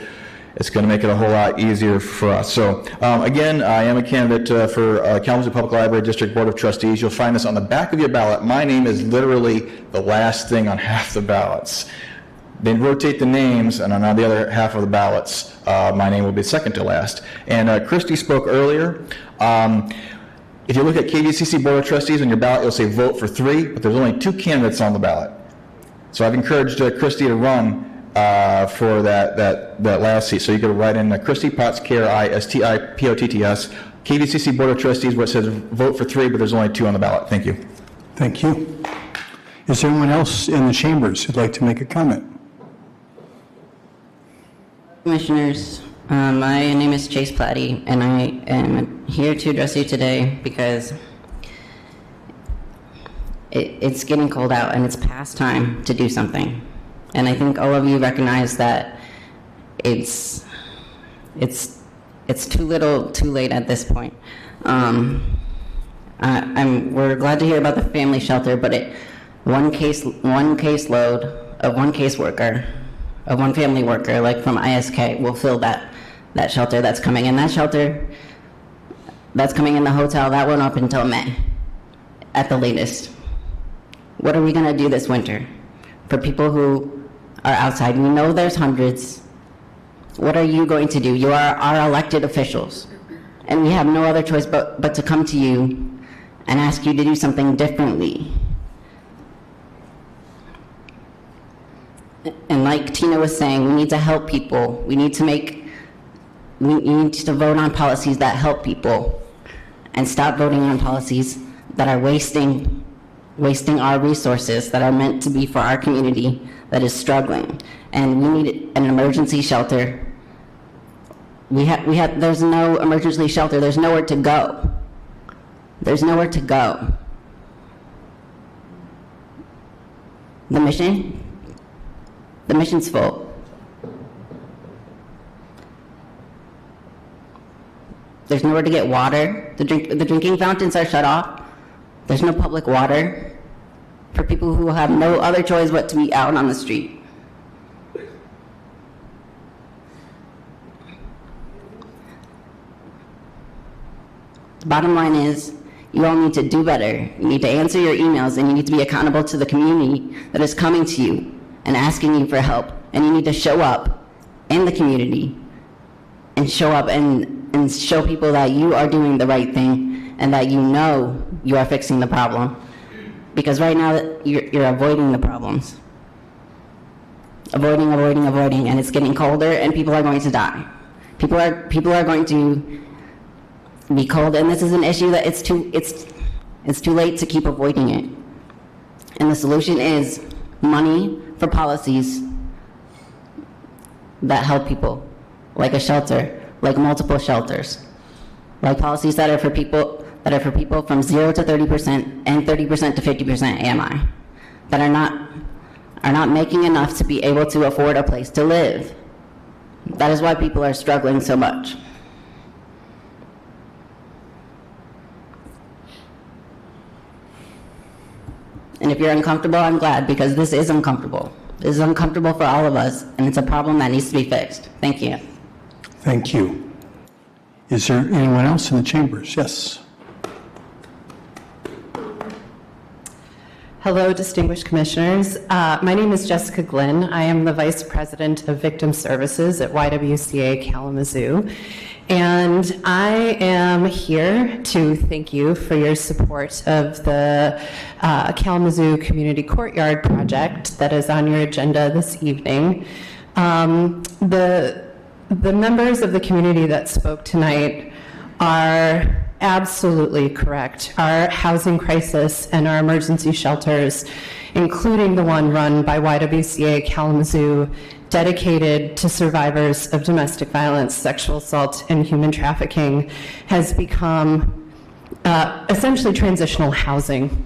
it's going to make it a whole lot easier for us. So again, I am a candidate for Kalamazoo Public Library District Board of Trustees. You'll find this on the back of your ballot. My name is literally the last thing on half the ballots. They rotate the names, and on the other half of the ballots, my name will be second to last. And Christy spoke earlier. If you look at KVCC Board of Trustees on your ballot, you'll say vote for 3, but there's only 2 candidates on the ballot. So I've encouraged Christy to run for that last seat. So you could write in Christy Potts, K-R-I-S-T-I-P-O-T-T-S, KVCC Board of Trustees, where it says vote for 3, but there's only 2 on the ballot. Thank you. Thank you. Is there anyone else in the chambers who'd like to make a comment? Commissioners, my name is Chase Platty, and I am here to address you today because it's getting cold out and it's past time to do something. And I think all of you recognize that it's too little, too late at this point. We're glad to hear about the family shelter, but one caseload of one caseworker, of one family worker, like from ISK, will fill that shelter that's coming. And that shelter that's coming in the hotel, that won't open until May at the latest. What are we going to do this winter for people who are outside? We know there's hundreds. What are you going to do? You are our elected officials, and we have no other choice but to come to you and ask you to do something differently. And like Tina was saying, we need to help people. We need to vote on policies that help people and stop voting on policies that are wasting our resources that are meant to be for our community that is struggling. And we need an emergency shelter. There's no emergency shelter. There's nowhere to go. There's nowhere to go. The mission's full. There's nowhere to get water. The drinking fountains are shut off. There's no public water for people who have no other choice but to be out on the street. The bottom line is, you all need to do better. You need to answer your emails, and you need to be accountable to the community that is coming to you and asking you for help. And you need to show up in the community and show up and show people that you are doing the right thing and that you know you are fixing the problem. Because right now you're avoiding the problems. Avoiding, and it's getting colder, and people are going to die. People are going to be cold, and this is an issue that it's too late to keep avoiding it. And the solution is money for policies that help people, like a shelter, like multiple shelters, like policies that are for people from 0 to 30% and 30% to 50% AMI, that are not making enough to be able to afford a place to live. That is why people are struggling so much. And if you're uncomfortable, I'm glad, because this is uncomfortable. This is uncomfortable for all of us, and it's a problem that needs to be fixed. Thank you. Thank you. Is there anyone else in the chambers? Yes. Hello, distinguished commissioners. My name is Jessica Glynn. I am the Vice President of Victim Services at YWCA Kalamazoo. And I am here to thank you for your support of the Kalamazoo Community Courtyard project that is on your agenda this evening. The members of the community that spoke tonight are absolutely correct. Our housing crisis and our emergency shelters, including the one run by YWCA Kalamazoo, dedicated to survivors of domestic violence, sexual assault, and human trafficking, has become essentially transitional housing.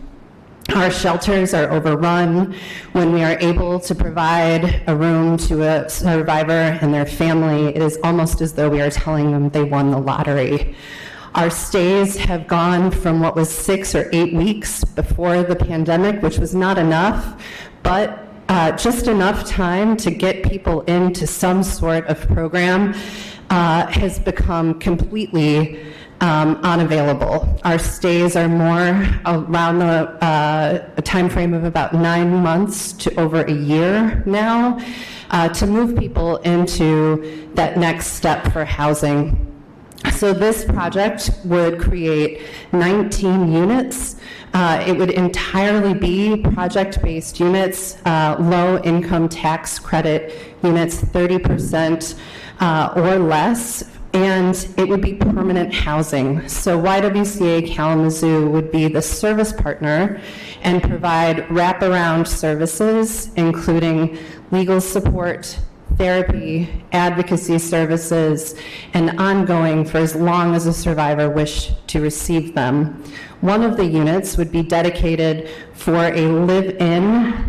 Our shelters are overrun. When we are able to provide a room to a survivor and their family, it is almost as though we are telling them they won the lottery. Our stays have gone from what was 6 or 8 weeks before the pandemic, which was not enough, but just enough time to get people into some sort of program has become completely unavailable. Our stays are more around a time frame of about 9 months to over a year now to move people into that next step for housing. So this project would create 19 units. It would entirely be project-based units, low-income tax credit units, 30% or less, and it would be permanent housing. So YWCA Kalamazoo would be the service partner and provide wraparound services, including legal support, therapy, advocacy services, and ongoing for as long as a survivor wished to receive them. One of the units would be dedicated for a live-in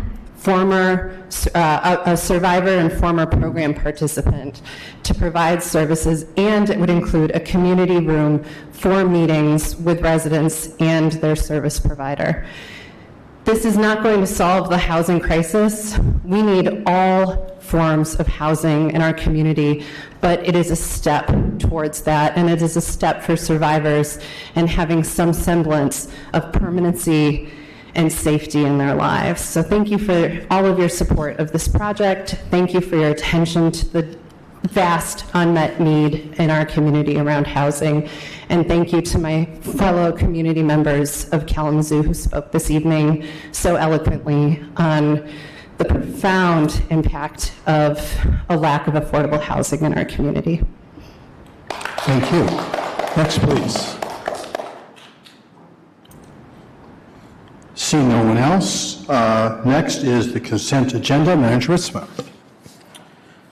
a survivor and former program participant to provide services, and it would include a community room for meetings with residents and their service provider. This is not going to solve the housing crisis. We need all forms of housing in our community, but it is a step towards that, and it is a step for survivors and having some semblance of permanency and safety in their lives. So thank you for all of your support of this project. Thank you for your attention to the vast unmet need in our community around housing. And thank you to my fellow community members of Kalamazoo who spoke this evening so eloquently on the profound impact of a lack of affordable housing in our community. Thank you. Next, please. See no one else. Next is the consent agenda. Manager Ritzma.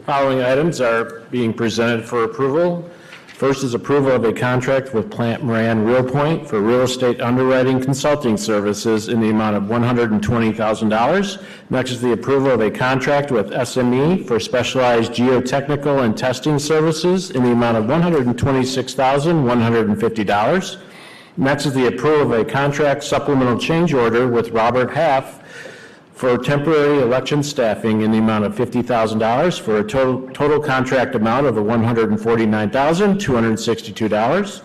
Following items are being presented for approval. First is approval of a contract with Plant Moran Real Point for real estate underwriting consulting services in the amount of $120,000. Next is the approval of a contract with SME for specialized geotechnical and testing services in the amount of $126,150. Next is the approval of a contract supplemental change order with Robert Half for temporary election staffing in the amount of $50,000 for a total contract amount of $149,262.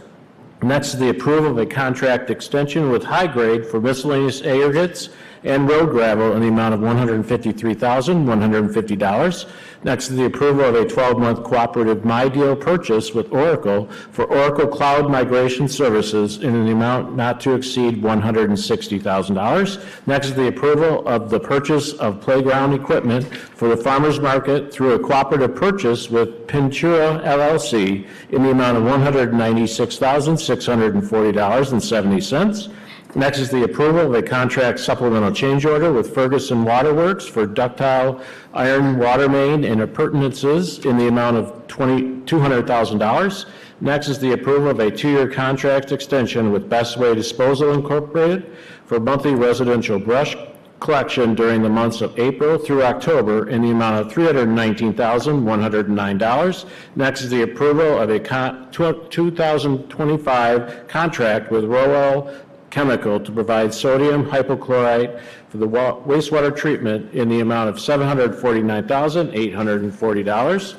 Next is the approval of a contract extension with High Grade for miscellaneous aggregates and road gravel in the amount of $153,150. Next is the approval of a 12-month cooperative MyDeal purchase with Oracle for Oracle Cloud Migration Services in an amount not to exceed $160,000. Next is the approval of the purchase of playground equipment for the farmers market through a cooperative purchase with Pintura LLC in the amount of $196,640.70. Next is the approval of a contract supplemental change order with Ferguson Waterworks for ductile iron water main and appurtenances in the amount of $200,000. Next is the approval of a 2-year contract extension with Best Way Disposal Incorporated for monthly residential brush collection during the months of April through October in the amount of $319,109. Next is the approval of a 2025 contract with Rowell Chemical to provide sodium hypochlorite for the wastewater treatment in the amount of $749,840.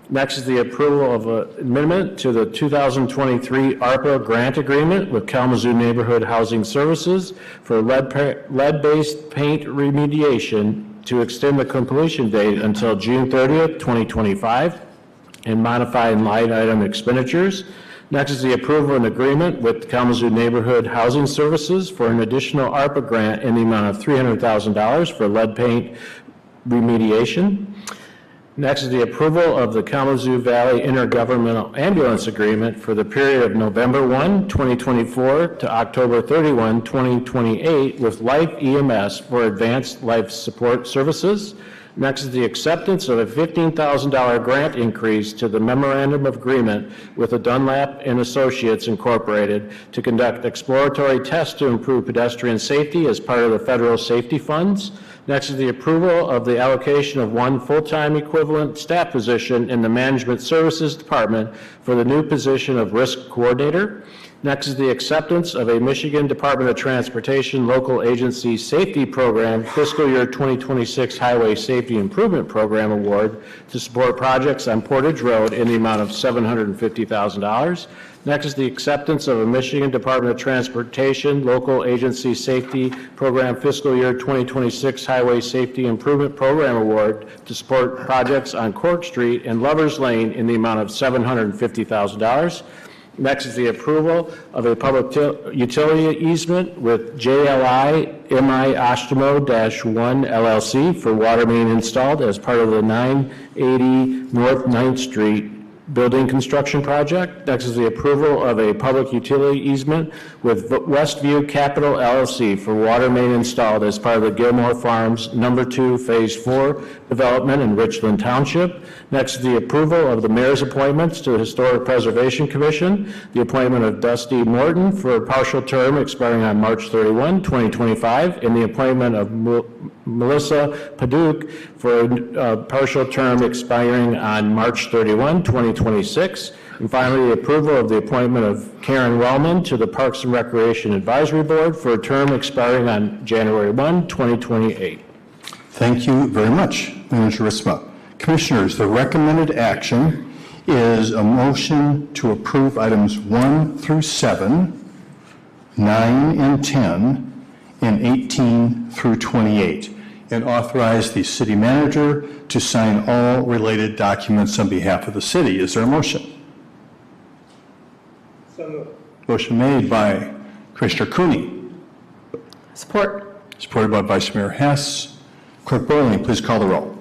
Next is the approval of an amendment to the 2023 ARPA grant agreement with Kalamazoo Neighborhood Housing Services for lead-based paint remediation to extend the completion date until June 30th, 2025, and modify line item expenditures. Next is the approval of an agreement with Kalamazoo Neighborhood Housing Services for an additional ARPA grant in the amount of $300,000 for lead paint remediation. Next is the approval of the Kalamazoo Valley Intergovernmental Ambulance Agreement for the period of November 1, 2024 to October 31, 2028 with Life EMS for advanced life support services. Next is the acceptance of a $15,000 grant increase to the Memorandum of Agreement with the Dunlap and Associates Incorporated to conduct exploratory tests to improve pedestrian safety as part of the federal safety funds. Next is the approval of the allocation of 1 full-time equivalent staff position in the Management Services Department for the new position of Risk Coordinator. Next is the acceptance of a Michigan Department of Transportation Local Agency Safety Program Fiscal Year 2026 Highway Safety Improvement Program Award to support projects on Portage Road in the amount of $750,000. Next is the acceptance of a Michigan Department of Transportation Local Agency Safety Program Fiscal Year 2026 Highway Safety Improvement Program Award to support projects on Cork Street and Lovers Lane in the amount of $750,000. Next is the approval of a public utility easement with JLI MI Oshkomo-1 LLC for water main installed as part of the 980 North 9th Street building construction project. Next is the approval of a public utility easement with Westview Capital LLC for water main installed as part of the Gilmore Farms No. 2 Phase 4 development in Richland Township. Next is the approval of the mayor's appointments to the Historic Preservation Commission, the appointment of Dusty Morton for a partial term expiring on March 31, 2025, and the appointment of Melissa Paduch for a partial term expiring on March 31, 2026. And finally, the approval of the appointment of Karen Wellman to the Parks and Recreation Advisory Board for a term expiring on January 1, 2028. Thank you very much, Manager Risma. Commissioners, the recommended action is a motion to approve items 1 through 7, 9 and 10, and 18 through 28, and authorize the city manager to sign all related documents on behalf of the city. Is there a motion? So moved. Motion made by Commissioner Cooney. Support. Supported by Vice Mayor Hess. Clerk Borling, please call the roll.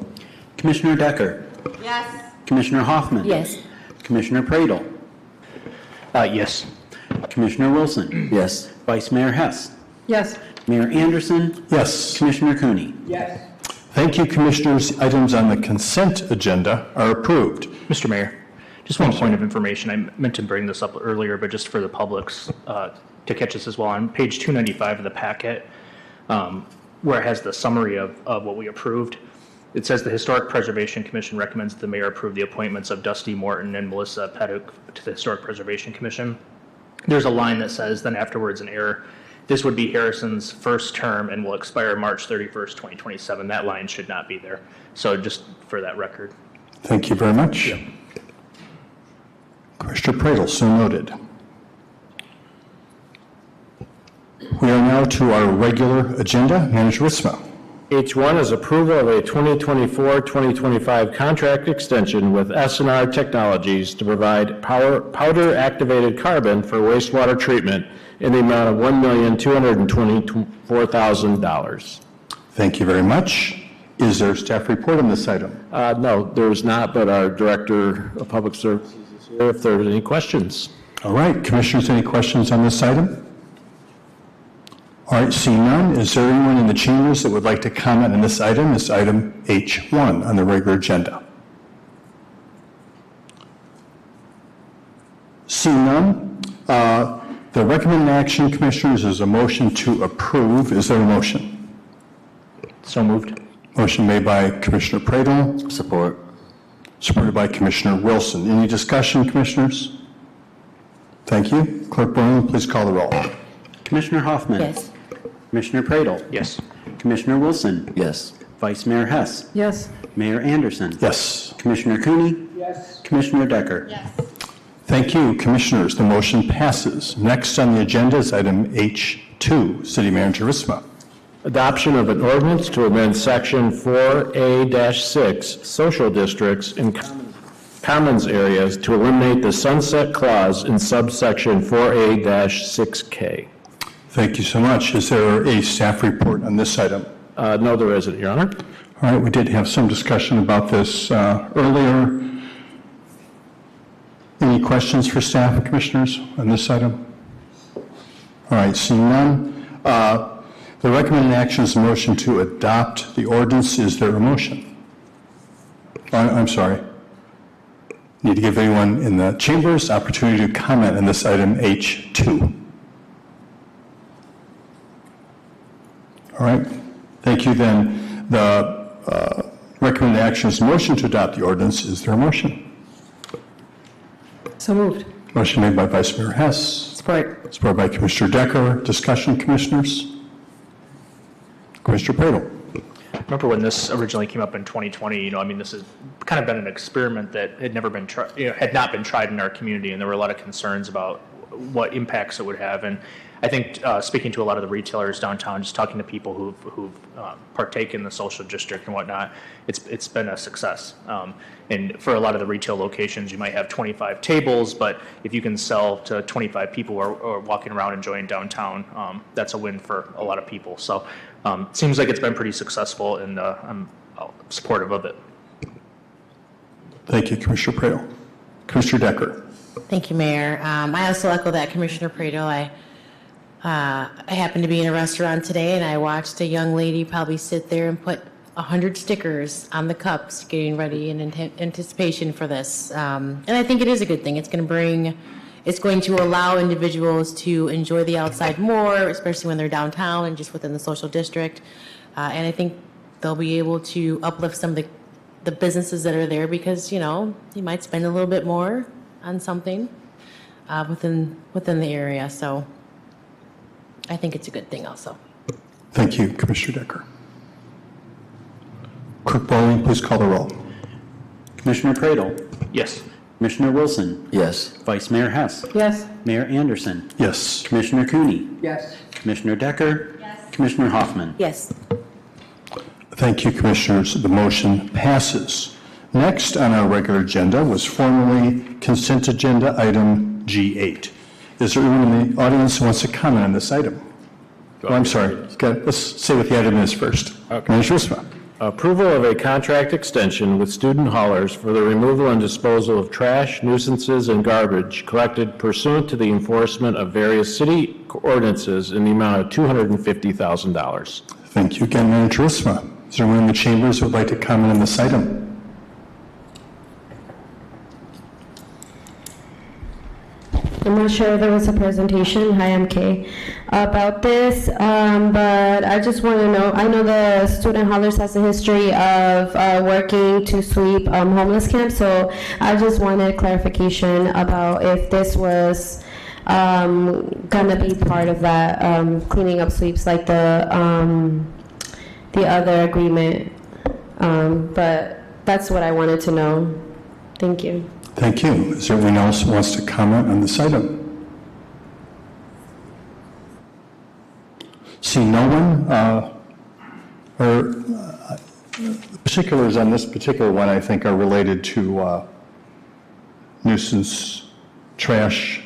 Commissioner Decker? Yes. Commissioner Hoffman? Yes. Commissioner Pradel? Yes. Commissioner Wilson? Yes. Vice Mayor Hess? Yes. Mayor Anderson? Yes. Commissioner Cooney? Yes. Thank you, Commissioners. Items on the consent agenda are approved. Mr. Mayor, just one point of information. I meant to bring this up earlier, but just for the public's to catch this as well. On page 295 of the packet, where it has the summary of what we approved, it says the Historic Preservation Commission recommends the mayor approve the appointments of Dusty Morton and Melissa Paduch to the Historic Preservation Commission. There's a line that says, then afterwards an error. This would be Harrison's first term and will expire March 31st, 2027. That line should not be there. So just for that record. Thank you very much. Yeah. Commissioner Pradel, so noted. We are now to our regular agenda. Manager Risma. H1 is approval of a 2024-2025 contract extension with S&R Technologies to provide powder-activated carbon for wastewater treatment in the amount of $1,224,000. Thank you very much. Is there a staff report on this item? No, there is not, but our Director of Public Services is here if there are any questions. All right, Commissioners, any questions on this item? All right, seeing none, is there anyone in the chambers that would like to comment on this item? It's item H1 on the regular agenda. Seeing none, the recommended action, Commissioners, is a motion to approve. Is there a motion? So moved. Motion made by Commissioner Pradel. Support. Supported by Commissioner Wilson. Any discussion, Commissioners? Thank you. Clerk Borling, please call the roll. Commissioner Hoffman? Yes. Commissioner Pradel? Yes. Commissioner Wilson? Yes. Vice Mayor Hess? Yes. Mayor Anderson? Yes. Commissioner Cooney? Yes. Commissioner Decker? Yes. Thank you, Commissioners. The motion passes. Next on the agenda is item H2. City Manager Risma. Adoption of an ordinance to amend Section 4A-6 Social Districts in Commons areas to eliminate the sunset clause in subsection 4A-6K. Thank you so much. Is there a staff report on this item? No, there isn't, Your Honor. All right, we did have some discussion about this earlier. Any questions for staff or Commissioners on this item? All right, seeing none. The recommended action is a motion to adopt the ordinance. Is there a motion? I'm sorry. Need to give anyone in the chambers opportunity to comment on this item H2. All right. Thank you then. The recommended action is a motion to adopt the ordinance. Is there a motion? So moved. Motion made by Vice Mayor Hess. Support. Support by Commissioner Decker. Discussion, commissioners? Commissioner Pradel. Remember when this originally came up in 2020, I mean, this has kind of been an experiment that had never been tried, had not been tried in our community, and there were a lot of concerns about what impacts it would have. And I think speaking to a lot of the retailers downtown, just talking to people who've partaken in the social district and whatnot, it's been a success. And for a lot of the retail locations, you might have 25 tables, but if you can sell to 25 people who are walking around enjoying downtown, that's a win for a lot of people. So it seems like it's been pretty successful, and I'm supportive of it. Thank you, Commissioner Pradel. Commissioner Decker. Thank you, Mayor. I also echo that, Commissioner Pradel. I happened to be in a restaurant today, and I watched a young lady probably sit there and put 100 stickers on the cups, getting ready in anticipation for this. And I think it is a good thing. It's going to allow individuals to enjoy the outside more, especially when they're downtown and just within the social district. And I think they'll be able to uplift some of the businesses that are there because, you might spend a little bit more on something within the area. So I think it's a good thing also. Thank you, Commissioner Decker. Clerk Bowling, please call the roll. Commissioner Pradel. Yes. Commissioner Wilson. Yes. Vice Mayor Hess. Yes. Mayor Anderson. Yes. Commissioner Cooney. Yes. Commissioner Decker. Yes. Commissioner Hoffman. Yes. Thank you, Commissioners. The motion passes. Next on our regular agenda was formerly consent agenda item G8. Is there anyone in the audience who wants to comment on this item? Oh, I'm sorry. Okay, let's say what the item is first. Okay. Commissioner Usma. Approval of a contract extension with student haulers for the removal and disposal of trash, nuisances, and garbage collected pursuant to the enforcement of various city ordinances in the amount of $250,000. Thank you again, Manager Usma. Is there anyone in the chambers who would like to comment on this item? I'm not sure if there was a presentation, hi, I'm Kay, about this, but I just want to know, I know the student haulers has a history of working to sweep homeless camps, so I just wanted clarification about if this was gonna be part of that cleaning up sweeps like the other agreement, but that's what I wanted to know. Thank you. Thank you. Is there anyone else who wants to comment on this item? See no one, the particulars on this particular one, I think, are related to nuisance, trash.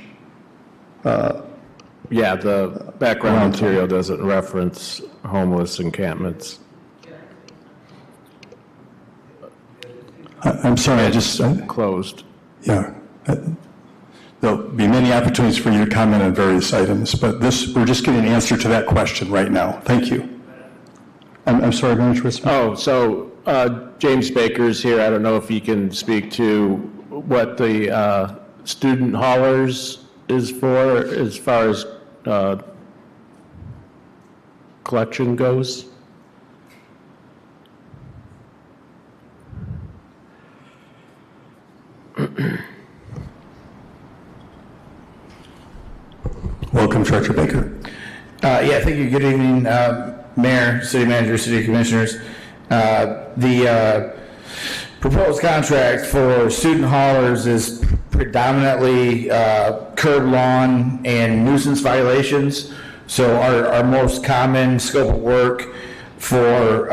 Yeah, the background material doesn't reference homeless encampments. I'm sorry, I just... Closed. Yeah. There'll be many opportunities for you to comment on various items, but we're just getting an answer to that question right now. Thank you. I'm sorry, Manager Risman. Oh, so James Baker's here. I don't know if he can speak to what the student haulers is for as far as collection goes. Welcome, Director Baker. Yeah, thank you. Good evening, Mayor, City Manager, City Commissioners. The proposed contract for student haulers is predominantly curb lawn and nuisance violations. So our most common scope of work for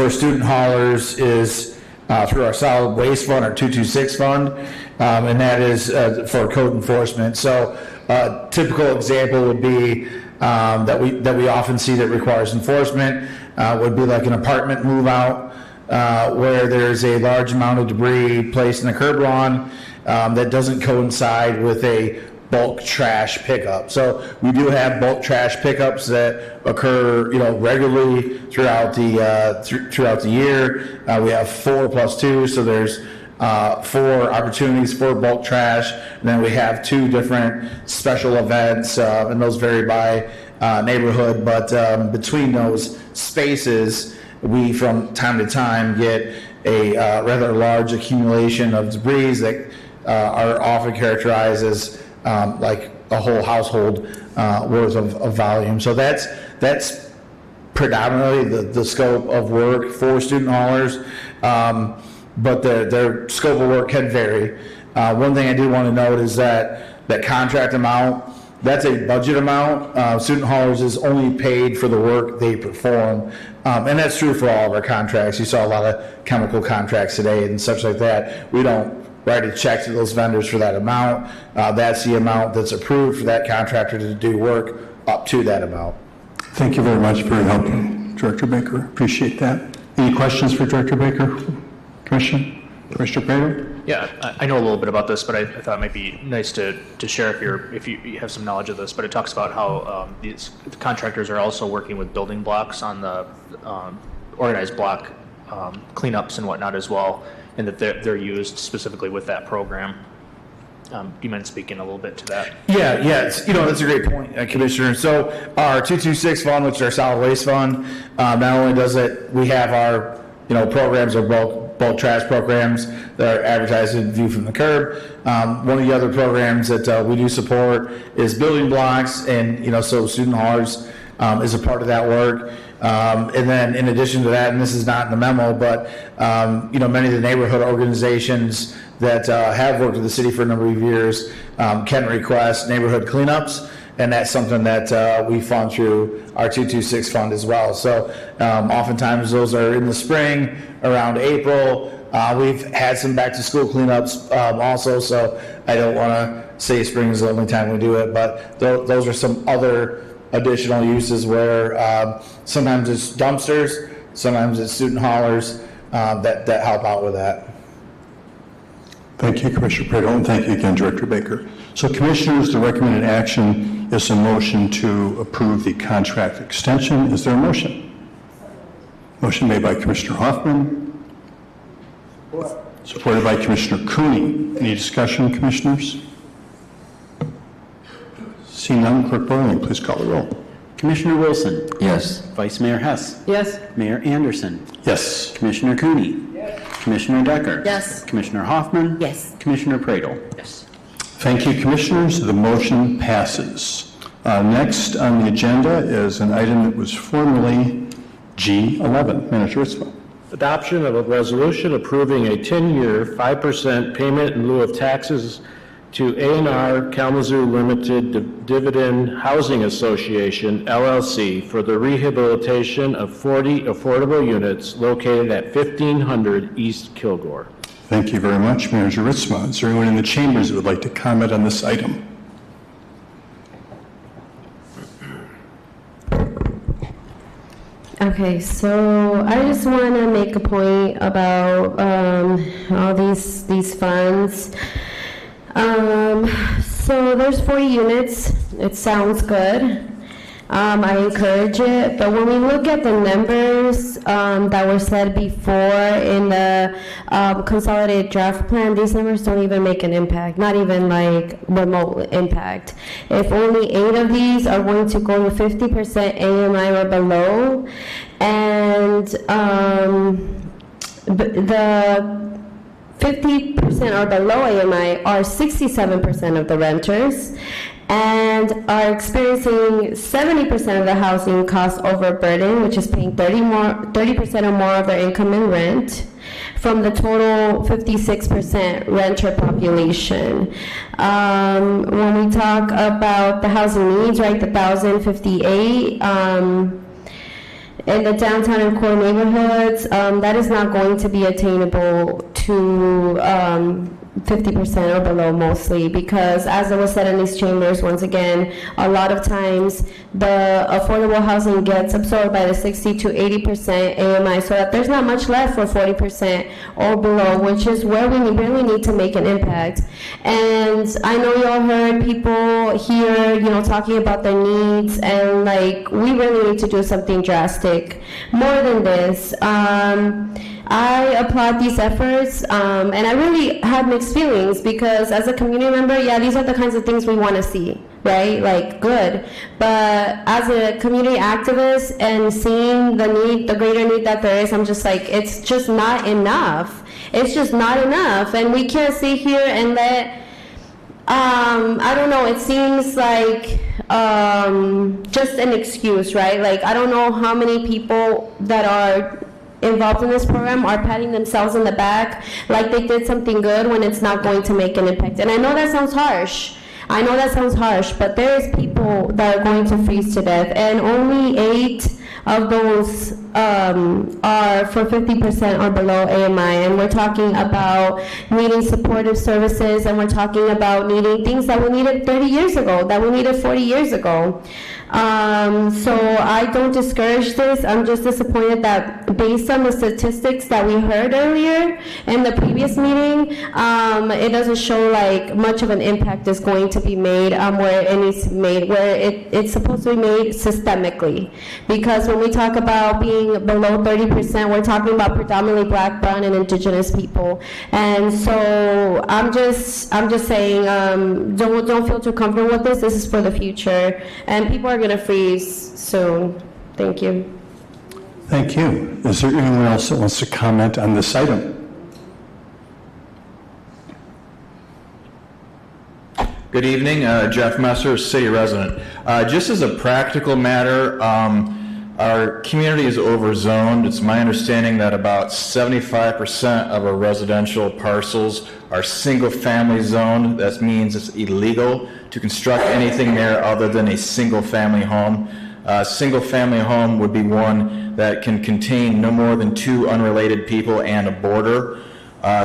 student haulers is through our solid waste fund, our 226 fund, and that is for code enforcement. So a typical example would be that we often see that requires enforcement would be like an apartment move out where there's a large amount of debris placed in the curb lawn that doesn't coincide with a bulk trash pickup. So we do have bulk trash pickups that occur, regularly throughout the year. We have 4+2, so there's 4 opportunities for bulk trash. And then we have 2 different special events, and those vary by neighborhood. But between those spaces, we from time to time get a rather large accumulation of debris that are often characterized as like a whole household worth of volume. So that's predominantly the scope of work for student haulers, but their scope of work can vary. One thing I do want to note is that contract amount, that's a budget amount. Student haulers is only paid for the work they perform, and that's true for all of our contracts. You saw a lot of chemical contracts today and such like that. We don't write a check to those vendors for that amount. That's the amount that's approved for that contractor to do work up to that amount. Thank you very much for your help, Director Baker. Appreciate that. Any questions for Director Baker? Commissioner Prado? Yeah, I know a little bit about this, but I thought it might be nice to share if you have some knowledge of this. But it talks about how these contractors are also working with building blocks on the organized block cleanups and whatnot as well, and that they're used specifically with that program. Do you mind speaking a little bit to that? Yeah, that's a great point, Commissioner. So our 226 fund, which is our solid waste fund, not only does it, we have our programs, our bulk trash programs that are advertised in View from the Curb. One of the other programs that we do support is building blocks, and so student haulers is a part of that work. And then in addition to that, and this is not in the memo, but many of the neighborhood organizations that have worked with the city for a number of years can request neighborhood cleanups, and that's something that we fund through our 226 fund as well. So oftentimes those are in the spring, around April. We've had some back to school cleanups also, so I don't want to say spring is the only time we do it, but those are some other additional uses where sometimes it's dumpsters, sometimes it's student haulers that help out with that. Thank you, Commissioner Prado, and thank you again, Director Baker. So, Commissioners, the recommended action is a motion to approve the contract extension. Is there a motion? Motion made by Commissioner Hoffman, supported by Commissioner Cooney. Any discussion, Commissioners? Seeing none, Clerk Borling, please call the roll. Commissioner Wilson? Yes. Vice Mayor Hess? Yes. Mayor Anderson? Yes. Commissioner Cooney? Yes. Commissioner Decker? Yes. Commissioner Hoffman? Yes. Commissioner Pradel? Yes. Thank you, Commissioners. The motion passes. Next on the agenda is an item that was formerly G11. Manager Ritzma. Adoption of a resolution approving a 10-year 5% payment in lieu of taxes to A&R Kalamazoo Limited Dividend Housing Association, LLC, for the rehabilitation of 40 affordable units located at 1500 East Kilgore. Thank you very much, Manager Ritzma. Is there anyone in the chambers that would like to comment on this item? Okay, so I just want to make a point about all these funds. So there's 40 units. It sounds good. I encourage it, but when we look at the numbers that were said before in the consolidated draft plan, these numbers don't even make an impact, not even like remote impact. If only 8 of these are going to go to 50% AMI or below, and the 50% or below AMI are 67% of the renters, and are experiencing 70% of the housing cost overburden, which is paying 30% or more of their income in rent, from the total 56% renter population. When we talk about the housing needs, right, the 1,058, in the downtown and core neighborhoods, that is not going to be attainable to 50% or below mostly, because as it was said in these chambers, once again, a lot of times the affordable housing gets absorbed by the 60 to 80% AMI, so that there's not much left for 40% or below, which is where we really need to make an impact. And I know you all heard people here, talking about their needs, and like, we really need to do something drastic, more than this. I applaud these efforts, and I really have mixed feelings, because as a community member, yeah, these are the kinds of things we want to see, right? Like, good. But as a community activist and seeing the need, the greater need that there is, I'm just like, it's just not enough. It's just not enough. And we can't sit here and let I don't know, it seems like just an excuse, right? Like, I don't know how many people that are involved in this program are patting themselves in the back like they did something good when it's not going to make an impact. And I know that sounds harsh. But there's people that are going to freeze to death, and only 8 of those are for 50% or below AMI. And we're talking about needing supportive services, and we're talking about needing things that we needed 30 years ago, that we needed 40 years ago. So I don't discourage this. I'm just disappointed that based on the statistics that we heard earlier in the previous meeting, it doesn't show like much of an impact is going to be made where it needs to be made, where it's supposed to be made systemically. Because when we talk about being below 30%, we're talking about predominantly Black, brown, and indigenous people. And so I'm just saying, don't feel too comfortable with this. This is for the future, and people are going to freeze soon. Thank you. Thank you. Is there anyone else that wants to comment on this item? Good evening, Jeff Messer, city resident. Just as a practical matter, our community is overzoned. It's my understanding that about 75% of our residential parcels are single-family zoned. That means it's illegal to construct anything there other than a single-family home. A single-family home would be one that can contain no more than 2 unrelated people and a border.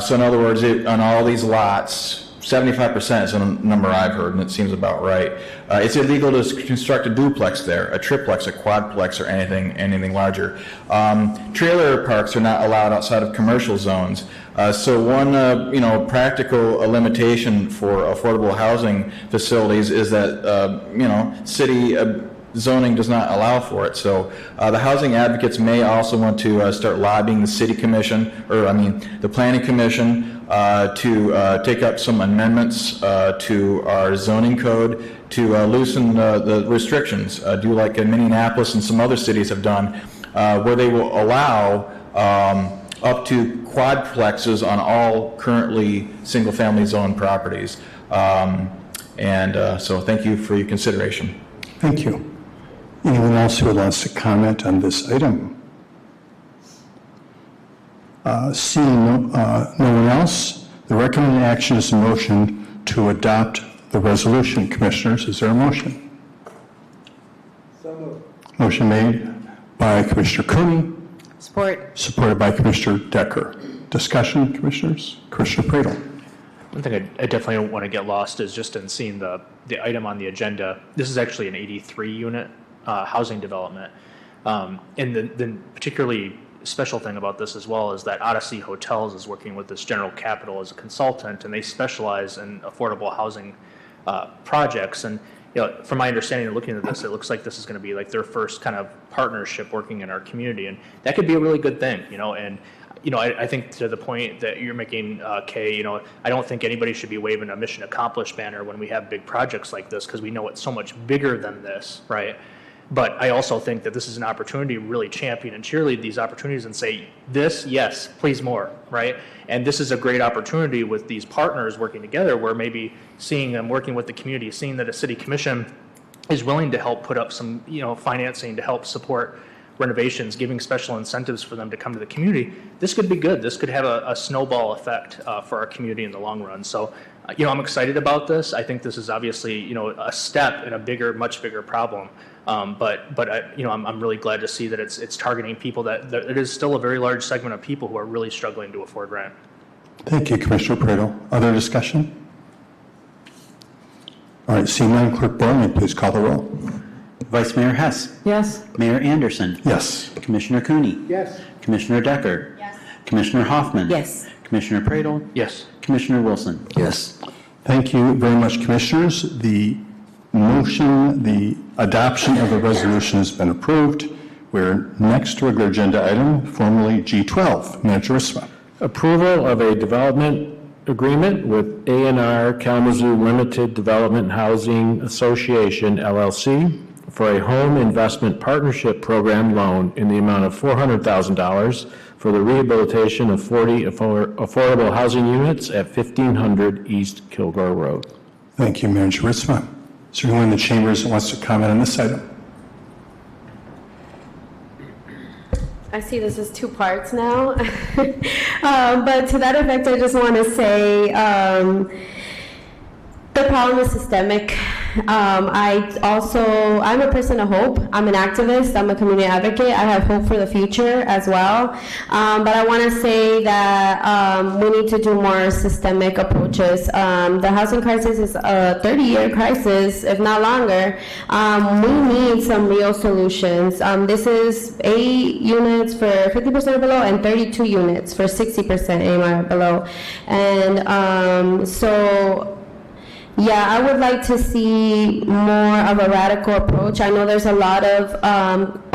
So in other words, on all these lots, 75% is a number I've heard, and it seems about right. It's illegal to construct a duplex there, a triplex, a quadplex, or anything larger. Trailer parks are not allowed outside of commercial zones. So one, practical limitation for affordable housing facilities is that, city zoning does not allow for it. So the housing advocates may also want to start lobbying the city commission, the planning commission, to take up some amendments to our zoning code to loosen the restrictions, do like Minneapolis and some other cities have done, where they will allow up to quadplexes on all currently single-family zone properties. So thank you for your consideration. Thank you. Anyone else who wants to comment on this item? Seeing no one else, the recommended action is a motion to adopt the resolution. Commissioners, is there a motion? So moved. Motion made by Commissioner Cooney. Support. Supported by Commissioner Decker. Discussion, Commissioners? Commissioner Pradel. One thing I definitely don't want to get lost is just in seeing the item on the agenda. This is actually an 83-unit housing development. And the particularly special thing about this as well is that Odyssey Hotels is working with this General Capital as a consultant, and they specialize in affordable housing projects. And from my understanding of looking at this, it looks like this is going to be like their first kind of partnership working in our community, and that could be a really good thing, And I think to the point that you're making, Kay, I don't think anybody should be waving a mission accomplished banner when we have big projects like this, because we know it's so much bigger than this, right? But I also think that this is an opportunity to really champion and cheerlead these opportunities and say, this, yes, please more, right? And this is a great opportunity with these partners working together, where maybe seeing them working with the community, seeing that a city commission is willing to help put up some, financing to help support renovations, giving special incentives for them to come to the community. This could be good. This could have a snowball effect for our community in the long run. So, I'm excited about this. I think this is obviously, a step in a much bigger problem. But I'm really glad to see that it's targeting people that it is still a very large segment of people who are really struggling to afford rent. Thank you, Commissioner Pradel. Other discussion? All right, seeing none, Clerk Borman, please call the roll. Vice Mayor Hess. Yes. Mayor Anderson. Yes. Commissioner Cooney. Yes. Commissioner Decker. Yes. Commissioner Hoffman. Yes. Commissioner Pradel. Yes. Commissioner Wilson. Yes. Thank you very much, Commissioners. The adoption of the resolution has been approved. We're next to regular agenda item, formerly G12. Manager Risma. Approval of a development agreement with A&R Kalamazoo Limited Development Housing Association, LLC, for a home investment partnership program loan in the amount of $400,000 for the rehabilitation of 40 affordable housing units at 1500 East Kilgore Road. Thank you, Mayor Charisma. Is there anyone in the chambers that wants to comment on this item? I see this as two parts now. But to that effect, I just want to say the problem is systemic. I'm a person of hope. I'm an activist. I'm a community advocate. I have hope for the future as well. But I want to say that we need to do more systemic approaches. The housing crisis is a 30-year crisis, if not longer. We need some real solutions. This is 8 units for 50% below and 32 units for 60% AMI below. And yeah, I would like to see more of a radical approach. I know there's a lot of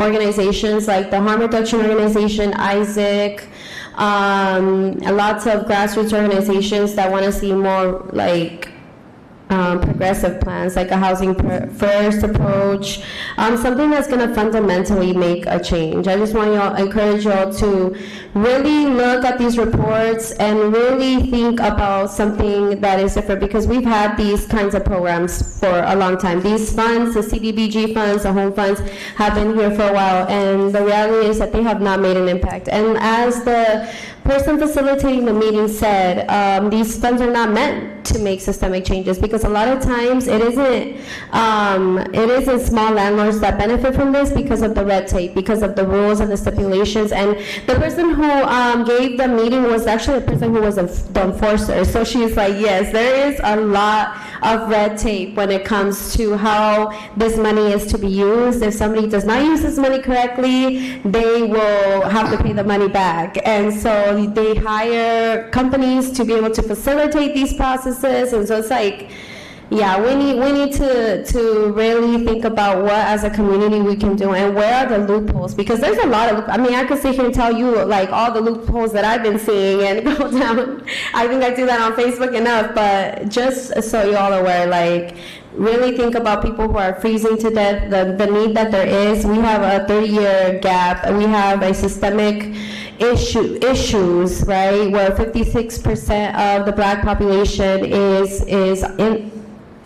organizations like the Harm Reduction Organization, Isaac, lots of grassroots organizations that want to see more like progressive plans, like a housing first approach, something that's going to fundamentally make a change. I just want to encourage y'all to really look at these reports and really think about something that is different, because we've had these kinds of programs for a long time. These funds, the CDBG funds, the home funds, have been here for a while, and the reality is that they have not made an impact. And as the person facilitating the meeting said, these funds are not meant to make systemic changes, because a lot of times it isn't small landlords that benefit from this because of the red tape, because of the rules and the stipulations. And the person who gave the meeting was actually a person who was the enforcer. So she's like, yes, there is a lot of red tape when it comes to how this money is to be used. If somebody does not use this money correctly, they will have to pay the money back. And so they hire companies to be able to facilitate these processes. And so it's like, yeah, we need to really think about what as a community we can do and where are the loopholes, because there's a lot of, I could sit here and tell you like all the loopholes that I've been seeing and go down. I think I do that on Facebook enough, but just so you're all aware, like really think about people who are freezing to death, the need that there is. We have a 30-year gap. We have a systemic issues, right, where 56% of the Black population is in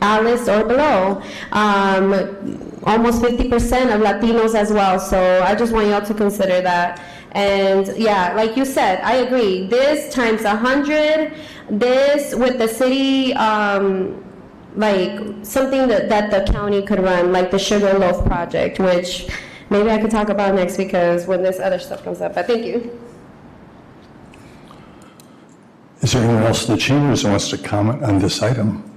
Alice or below, almost 50% of Latinos as well. So I just want y'all to consider that. And yeah, like you said, I agree. This times 100, this with the city, like something that the county could run, like the Sugar Loaf Project, which maybe I could talk about next because when this other stuff comes up. But thank you. Is there anyone else in the chambers that wants to comment on this item?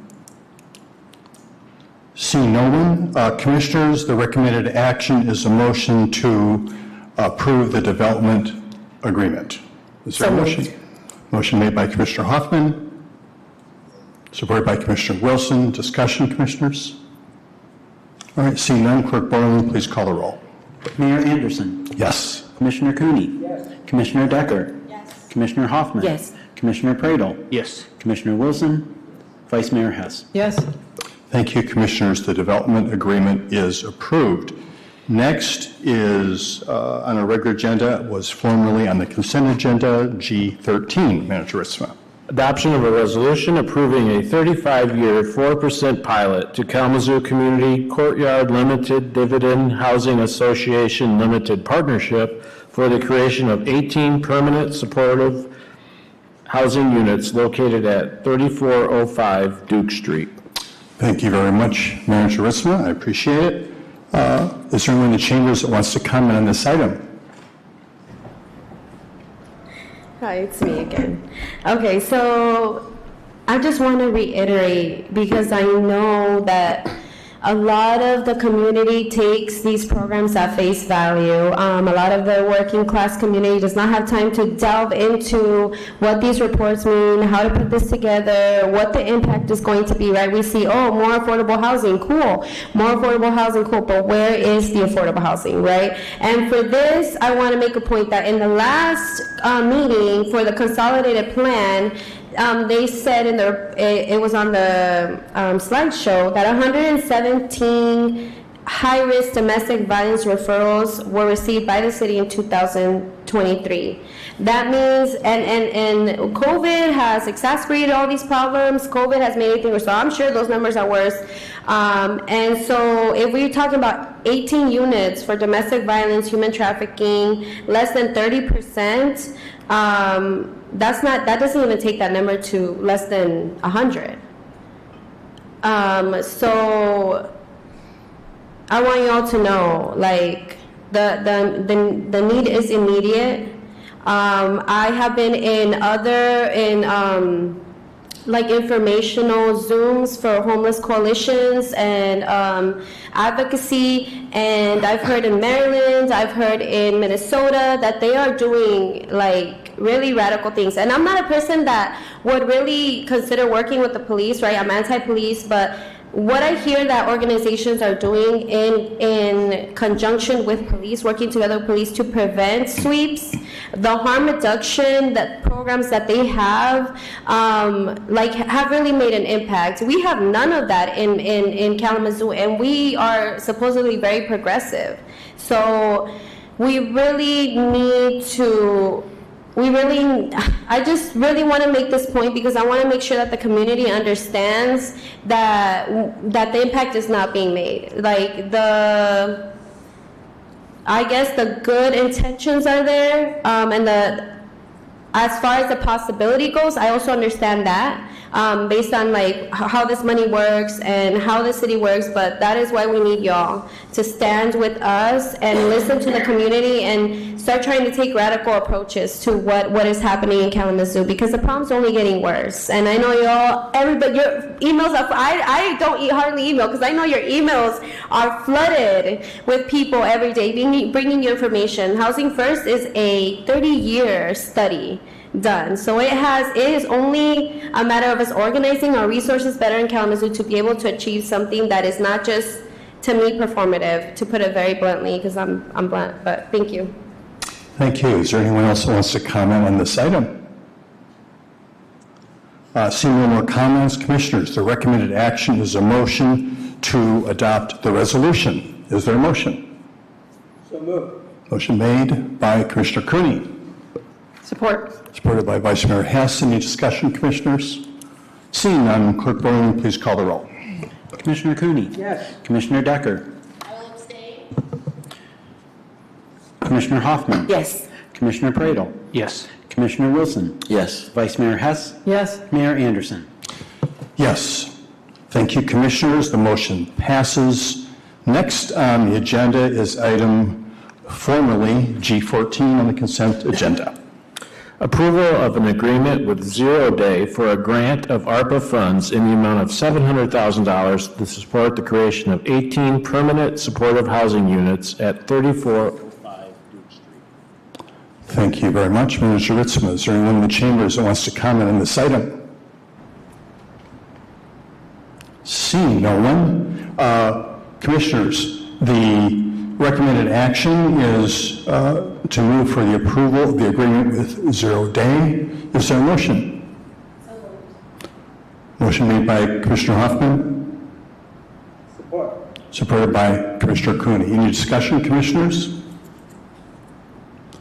Seeing no one, Commissioners, the recommended action is a motion to approve the development agreement. Is there a motion? Motion made by Commissioner Hoffman, supported by Commissioner Wilson. Discussion, Commissioners? All right, seeing none, Clerk Borland, please call the roll. Mayor Anderson. Yes. Commissioner Cooney. Yes. Commissioner Decker. Yes. Commissioner Hoffman. Yes. Commissioner Pradle. Yes. Commissioner Wilson. Vice Mayor Hess. Yes. Thank you, Commissioners. The development agreement is approved. Next is on our regular agenda, was formerly on the consent agenda, G13. Manager Ritzma. Adoption of a resolution approving a 35-year 4% pilot to Kalamazoo Community Courtyard Limited Dividend Housing Association Limited Partnership for the creation of 18 permanent supportive housing units located at 3405 Duke Street. Thank you very much, Manager Ritzma. I appreciate it. Is there anyone in the chambers that wants to comment on this item? Hi, it's me again. Okay, so I just want to reiterate, because I know that a lot of the community takes these programs at face value. A lot of the working class community does not have time to delve into what these reports mean, how to put this together, what the impact is going to be, right? We see, oh, more affordable housing, cool. More affordable housing, cool, but where is the affordable housing, right? And for this, I want to make a point that in the last meeting for the consolidated plan, they said it was on the slideshow that 117 high-risk domestic violence referrals were received by the city in 2000 2023. That means, and COVID has exacerbated all these problems. COVID has made everything worse. So I'm sure those numbers are worse. And so if we're talking about 18 units for domestic violence, human trafficking, less than 30%, that doesn't even take that number to less than 100. So I want you all to know, like, the need is immediate. I have been in like informational Zooms for homeless coalitions and advocacy, and I've heard in Maryland, I've heard in Minnesota that they are doing like really radical things. And I'm not a person that would really consider working with the police, right? I'm anti-police, but what I hear that organizations are doing in conjunction with police, working together with police to prevent sweeps, the harm reduction, that programs that they have, have really made an impact. We have none of that in Kalamazoo, and we are supposedly very progressive. So we really need to, I just really want to make this point because I want to make sure that the community understands that the impact is not being made. Like I guess the good intentions are there, and as far as the possibility goes, I also understand that based on like how this money works and how the city works, but that is why we need y'all to stand with us and listen to the community and start trying to take radical approaches to what is happening in Kalamazoo, because the problem's only getting worse. And I know everybody, your emails are, I don't hardly email because I know your emails are flooded with people every day bringing you information. Housing First is a 30-year study done. So it is only a matter of us organizing our resources better in Kalamazoo to be able to achieve something that is not just, to me, performative, to put it very bluntly, because I'm blunt, but thank you. Thank you. Is there anyone else who wants to comment on this item? Seeing no more comments, Commissioners, the recommended action is a motion to adopt the resolution. Is there a motion? So moved. Motion made by Commissioner Cooney. Support. Supported by Vice Mayor Hess. Any discussion, Commissioners? Seeing none, Clerk Borland, please call the roll. Commissioner Cooney. Yes. Commissioner Decker. I will abstain. Commissioner Hoffman. Yes. Commissioner Pradle. Yes. Commissioner Wilson. Yes. Vice Mayor Hess. Yes. Mayor Anderson. Yes. Thank you, Commissioners. The motion passes. Next on the agenda is item formerly G14 on the consent agenda. Approval of an agreement with Zero Day for a grant of ARPA funds in the amount of $700,000 to support the creation of 18 permanent supportive housing units at 3405 Duke Street. Thank you very much, Manager Ritzman. Is there anyone in the chambers that wants to comment on this item? Seeing no one, Commissioners, the recommended action is to move for the approval of the agreement with Zero Day. Is there a motion? Motion made by Commissioner Hoffman. Support. Supported by Commissioner Cooney. Any discussion, Commissioners?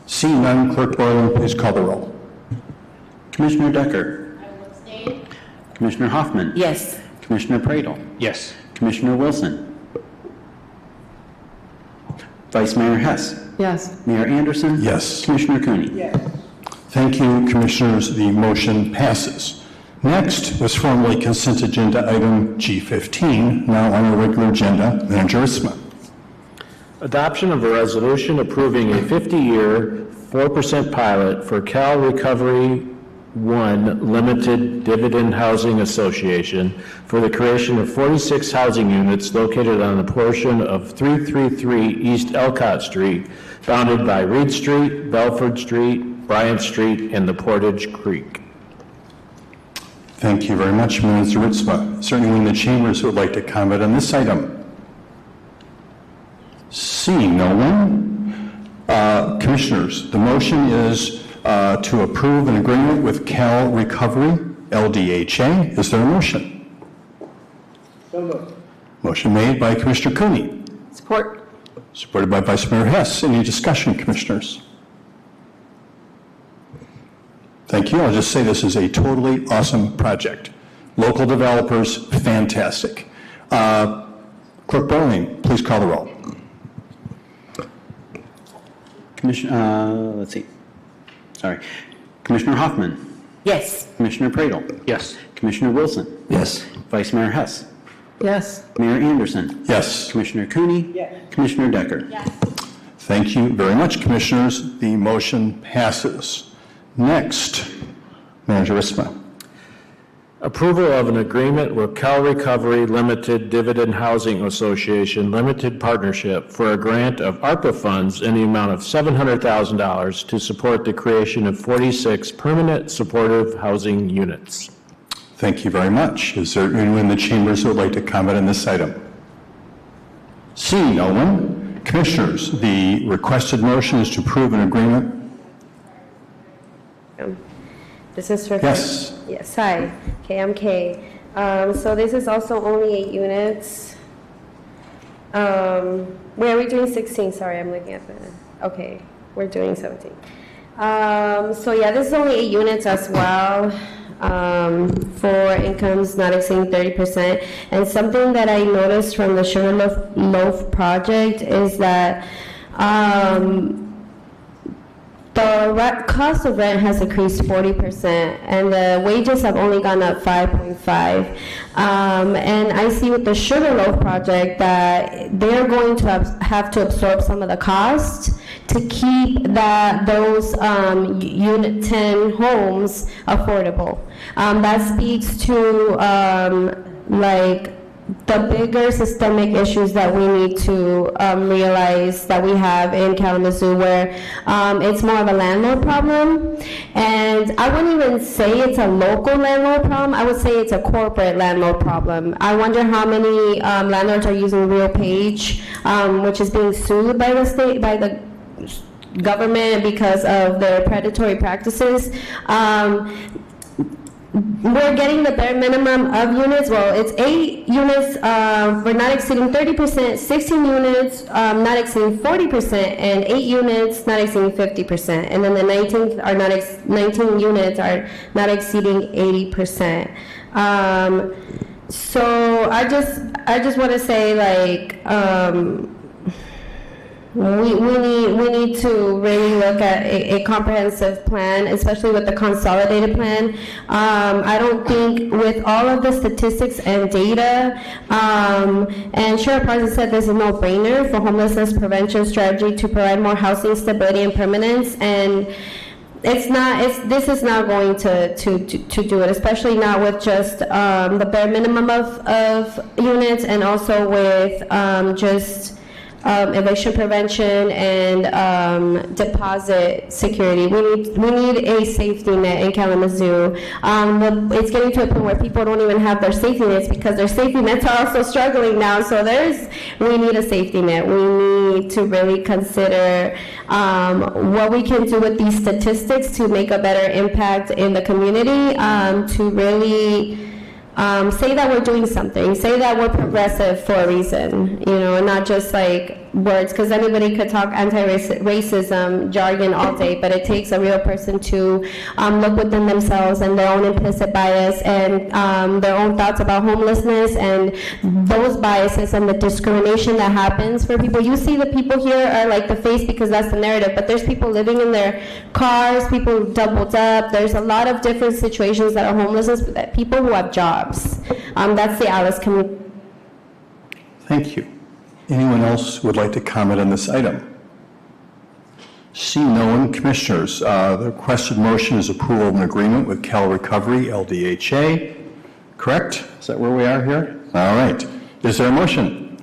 Seeing none, Clerk Borland, please call the roll. Commissioner Decker. I will abstain. Commissioner Hoffman. Yes. Commissioner Pradle. Yes. Commissioner Wilson. Vice Mayor Hess. Yes. Mayor Anderson. Yes. Commissioner Cooney. Yes. Thank you, Commissioners. The motion passes. Next was formerly consent agenda item G15, now on our regular agenda. Manager Ritzman. Adoption of a resolution approving a 50-year 4% pilot for Cal Recovery 1 Limited Dividend Housing Association for the creation of 46 housing units located on a portion of 333 East Elcott Street, bounded by Reed Street, Belford Street, Bryant Street, and the Portage Creek. Thank you very much, Manager Ritzman. Is there anyone in the chambers who would like to comment on this item? Seeing no one, Commissioners, the motion is to approve an agreement with Cal Recovery, LDHA. Is there a motion? So moved. Motion made by Commissioner Cooney. Support. Supported by Vice Mayor Hess. Any discussion, Commissioners? Thank you. I'll just say this is a totally awesome project. Local developers, fantastic. Clerk Borling, please call the roll. Let's see. Sorry. Commissioner Hoffman. Yes. Commissioner Pradle. Yes. Commissioner Wilson. Yes. Vice Mayor Hess. Yes. Mayor Anderson. Yes. Commissioner Cooney. Yes. Commissioner Decker. Yes. Thank you very much, Commissioners. The motion passes. Next, Manager Risma. Approval of an agreement with Cal Recovery Limited Dividend Housing Association Limited Partnership for a grant of ARPA funds in the amount of $700,000 to support the creation of 46 permanent supportive housing units. Thank you very much. Is there anyone in the chambers who would like to comment on this item? Seeing no one, Commissioners, the requested motion is to approve an agreement. This is for... Yes. Yes, hi, KMK. So this is also only 8 units. Where are we doing 16? Sorry, I'm looking at the... Okay, we're doing 17. So yeah, this is only 8 units as well for incomes not exceeding 30%. And something that I noticed from the Sugar Loaf project is that the cost of rent has increased 40%, and the wages have only gone up 5.5. And I see with the Sugar Loaf project that they're going to have to absorb some of the costs to keep those Unit 10 homes affordable. That speaks to like the bigger systemic issues that we need to realize that we have in Kalamazoo, where it's more of a landlord problem. And I wouldn't even say it's a local landlord problem. I would say it's a corporate landlord problem. I wonder how many landlords are using RealPage, which is being sued by the state, by the government because of their predatory practices. We're getting the bare minimum of units. Well, it's 8 units for not exceeding 30%, 16 units not exceeding 40%, and 8 units not exceeding 50%. And then the 19 units are not exceeding 80%. So I just want to say, like, we need to really look at a comprehensive plan, especially with the consolidated plan. I don't think with all of the statistics and data, and Sheriff Parsons said this is a no-brainer for homelessness prevention strategy to provide more housing stability and permanence, and this is not going to do it, especially not with just the bare minimum of units, and also with just eviction prevention and deposit security. We need a safety net in Kalamazoo. It's getting to a point where people don't even have their safety nets because their safety nets are also struggling now. So we need a safety net. We need to really consider what we can do with these statistics to make a better impact in the community, to really say that we're doing something, say that we're progressive for a reason, and not just like words, because anybody could talk anti-racism jargon all day, but it takes a real person to look within themselves and their own implicit bias and their own thoughts about homelessness and those biases and the discrimination that happens for people. You see the people here are like the face because that's the narrative, but there's people living in their cars, people doubled up. There's a lot of different situations that are homelessness, that people who have jobs. That's the Alice community. Thank you. Anyone else would like to comment on this item? Seeing no one, Commissioners, the requested motion is approval of an agreement with Cal Recovery, LDHA. Correct? Is that where we are here? All right. Is there a motion?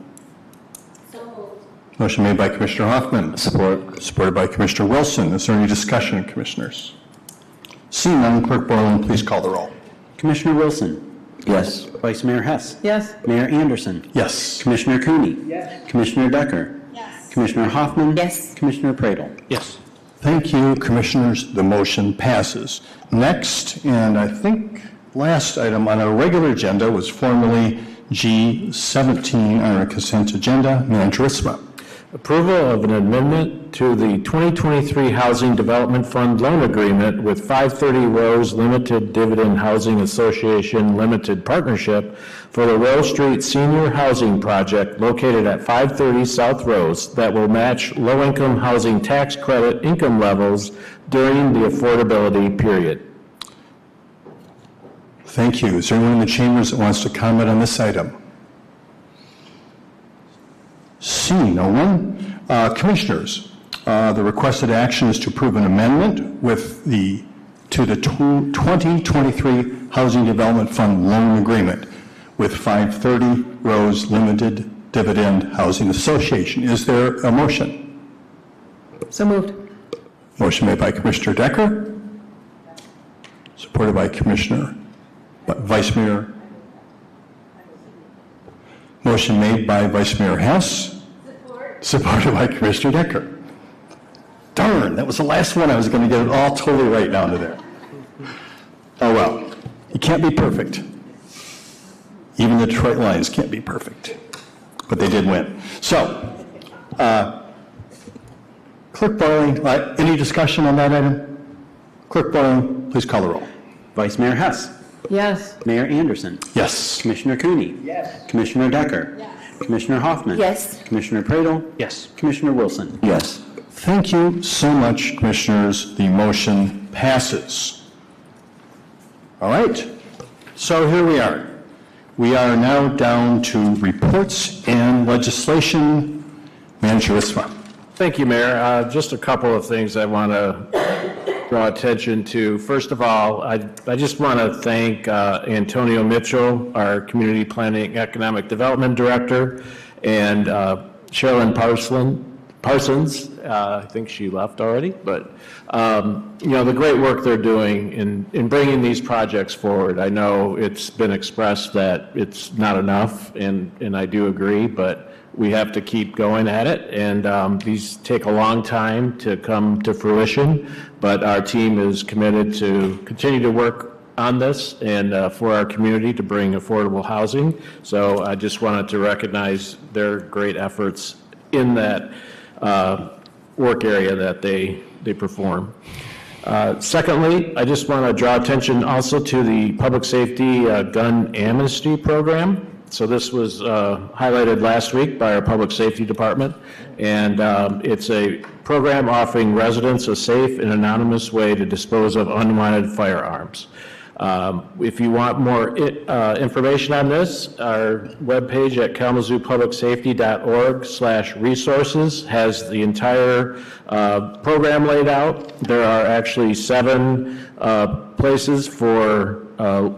So moved. Motion made by Commissioner Hoffman. Supported by Commissioner Wilson. Is there any discussion, Commissioners? Seeing none, Clerk Borland, please call the roll. Commissioner Wilson. Yes. Vice Mayor Hess. Yes. Mayor Anderson. Yes. Commissioner Cooney. Yes. Commissioner Decker. Yes. Commissioner Hoffman. Yes. Commissioner Pradle. Yes. Thank you, Commissioners. The motion passes. Next, and I think last item on our regular agenda was formerly G17 on our consent agenda. Manager Risma. Approval of an amendment to the 2023 Housing Development Fund loan agreement with 530 Rose Limited Dividend Housing Association Limited Partnership for the Rose Street Senior Housing Project located at 530 South Rose that will match low-income housing tax credit income levels during the affordability period. Thank you. Is there anyone in the chambers that wants to comment on this item? Seeing no one. Commissioners, the requested action is to approve an amendment to the 2023 Housing Development Fund loan agreement with 530 Rose Limited Dividend Housing Association. Is there a motion? So moved. Motion made by Commissioner Decker, supported by Vice Mayor. Motion made by Vice Mayor Hess, supported by Commissioner Decker. Darn, that was the last one. I was going to get it all totally right down to there. Oh well, you can't be perfect. Even the Detroit Lions can't be perfect, but they did win. So, Clerk Barley, any discussion on that item? Clerk Barley, please call the roll. Vice Mayor Hess. Yes. Mayor Anderson. Yes. Commissioner Cooney. Yes. Commissioner Decker. Yes. Commissioner Hoffman. Yes. Commissioner Pradel. Yes. Commissioner Wilson. Yes. Thank you so much, Commissioners. The motion passes. All right. So here we are. We are now down to reports and legislation. Manager Isma. Thank you, Mayor. Just a couple of things I want to draw attention to. First of all, I just want to thank Antonio Mitchell, our Community Planning Economic Development Director, and Sherilyn Parsons. I think she left already, but the great work they're doing in bringing these projects forward. I know it's been expressed that it's not enough, and I do agree, but we have to keep going at it, and these take a long time to come to fruition, but our team is committed to continue to work on this and for our community to bring affordable housing. So I just wanted to recognize their great efforts in that work area that they perform. Secondly, I just want to draw attention also to the Public Safety Gun Amnesty Program. So this was highlighted last week by our Public Safety Department, and it's a program offering residents a safe and anonymous way to dispose of unwanted firearms. If you want more information on this, our webpage at kalamazoopublicsafety.org/resources has the entire program laid out. There are actually 7 places for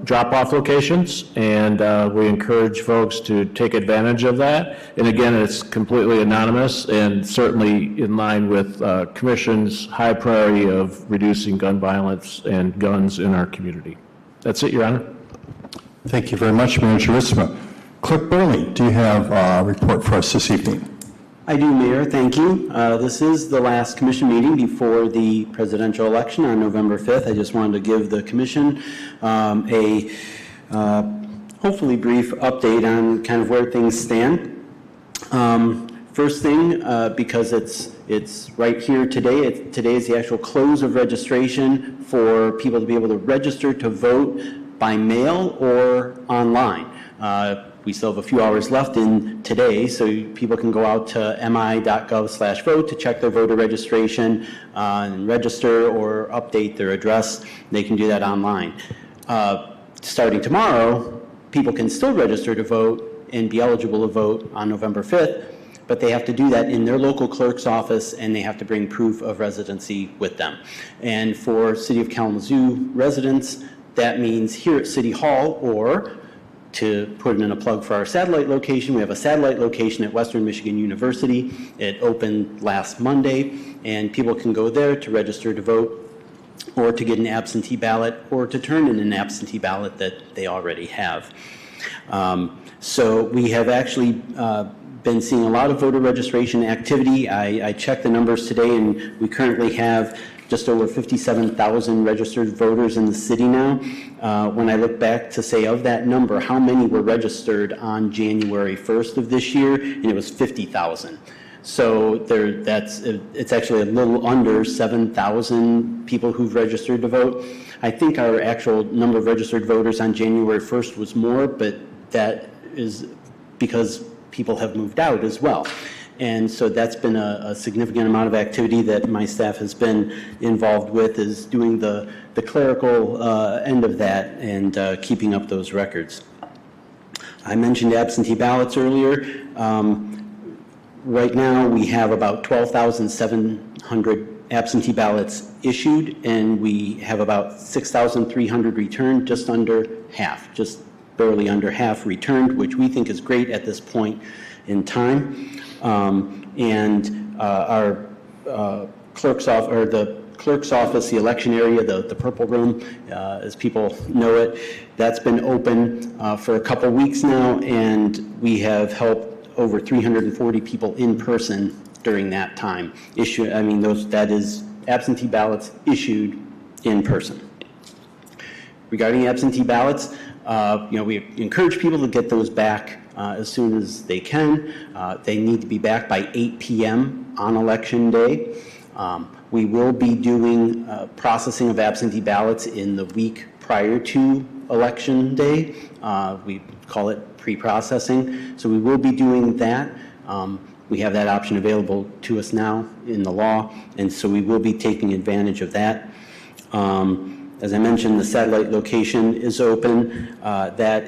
drop-off locations, and we encourage folks to take advantage of that. And again, it's completely anonymous and certainly in line with Commission's high priority of reducing gun violence and guns in our community. That's it, Your Honor. Thank you very much, Manager Isma. Clerk Burley, do you have a report for us this evening? I do, Mayor. Thank you. This is the last commission meeting before the presidential election on November 5th. I just wanted to give the commission a hopefully brief update on kind of where things stand. First thing, because it's right here today, today is the actual close of registration for people to be able to register to vote by mail or online. We still have a few hours left in today, so people can go out to mi.gov/vote to check their voter registration and register or update their address. They can do that online. Starting tomorrow, people can still register to vote and be eligible to vote on November 5th, but they have to do that in their local clerk's office, and they have to bring proof of residency with them. And for City of Kalamazoo residents, that means here at City Hall, or to put in a plug for our satellite location, we have a satellite location at Western Michigan University. It opened last Monday, and people can go there to register to vote or to get an absentee ballot or to turn in an absentee ballot that they already have. So we have actually been seeing a lot of voter registration activity. I checked the numbers today, and we currently have just over 57,000 registered voters in the city now. When I look back to say of that number, how many were registered on January 1st of this year, and it was 50,000. So it's actually a little under 7,000 people who've registered to vote. I think our actual number of registered voters on January 1st was more, but that is because people have moved out as well. And so that's been a significant amount of activity that my staff has been involved with, is doing the clerical end of that and keeping up those records. I mentioned absentee ballots earlier. Right now, we have about 12,700 absentee ballots issued, and we have about 6,300 returned, just under half, just barely under half returned, which we think is great at this point in time. Our clerk's office, or the clerk's office, the election area, the purple room, as people know it, that's been open for a couple weeks now, and we have helped over 340 people in person during that time. That is absentee ballots issued in person. Regarding absentee ballots, we encourage people to get those back as soon as they can. They need to be back by 8 p.m. on Election Day. We will be doing processing of absentee ballots in the week prior to Election Day. We call it pre-processing. So we will be doing that. We have that option available to us now in the law, and so we will be taking advantage of that. As I mentioned, the satellite location is open. That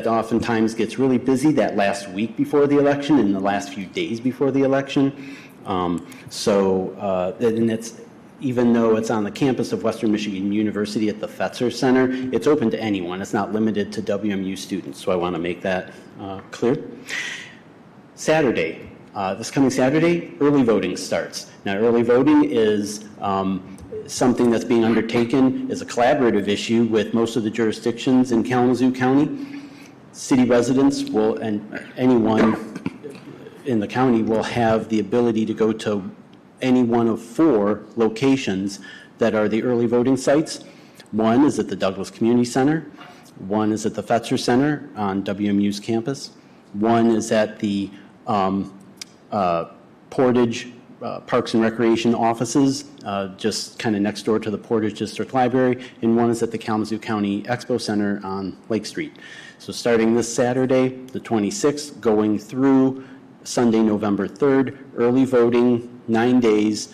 oftentimes gets really busy that last week before the election and the last few days before the election. And it's, even though it's on the campus of Western Michigan University at the Fetzer Center, it's open to anyone. It's not limited to WMU students, so I want to make that clear. Saturday, this coming Saturday, early voting starts. Now, early voting is something that's being undertaken as a collaborative issue with most of the jurisdictions in Kalamazoo County. City residents will, and anyone in the county will have the ability to go to any one of 4 locations that are the early voting sites. One is at the Douglas Community Center. One is at the Fetzer Center on WMU's campus. One is at the Portage Parks and Recreation offices, just kind of next door to the Portage District Library, and one is at the Kalamazoo County Expo Center on Lake Street. So starting this Saturday, the 26th, going through Sunday, November 3rd, early voting, 9 days.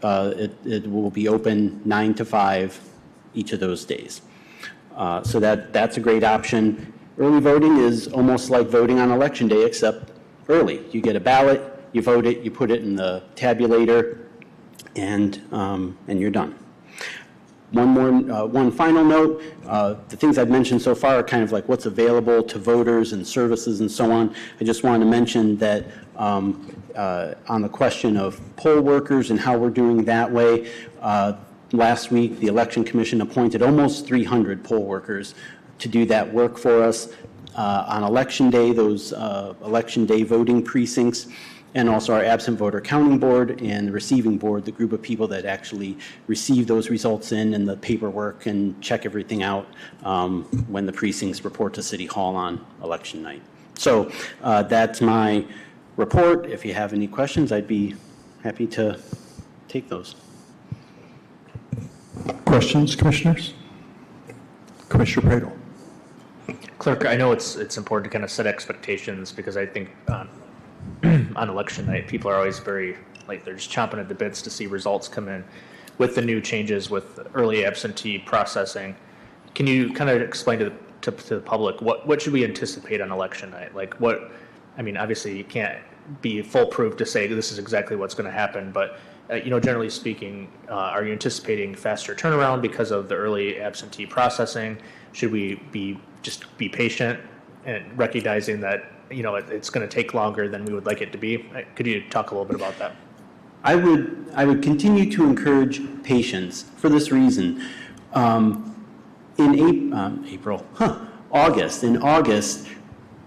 It will be open 9 to 5 each of those days. So that's a great option. Early voting is almost like voting on Election Day, except early. You get a ballot, you vote it, you put it in the tabulator, and you're done. One final note, the things I've mentioned so far are kind of like what's available to voters and services and so on. I just wanted to mention that on the question of poll workers and how we're doing that way, last week the Election Commission appointed almost 300 poll workers to do that work for us on Election Day, those Election Day voting precincts, and also our absent voter counting board and the receiving board, the group of people that actually receive those results in and the paperwork and check everything out when the precincts report to City Hall on election night. So that's my report. If you have any questions, I'd be happy to take those. Questions, commissioners? Commissioner Pradel. Clerk, I know it's important to kind of set expectations, because I think on election night, people are always very, they're just chomping at the bits to see results come in. With the new changes with early absentee processing, can you kind of explain to the public what should we anticipate on election night? Obviously you can't be foolproof to say this is exactly what's going to happen, but generally speaking, are you anticipating faster turnaround because of the early absentee processing? Should we be patient and recognizing that it's going to take longer than we would like it to be? Could you talk a little bit about that? I would continue to encourage patience for this reason. In August,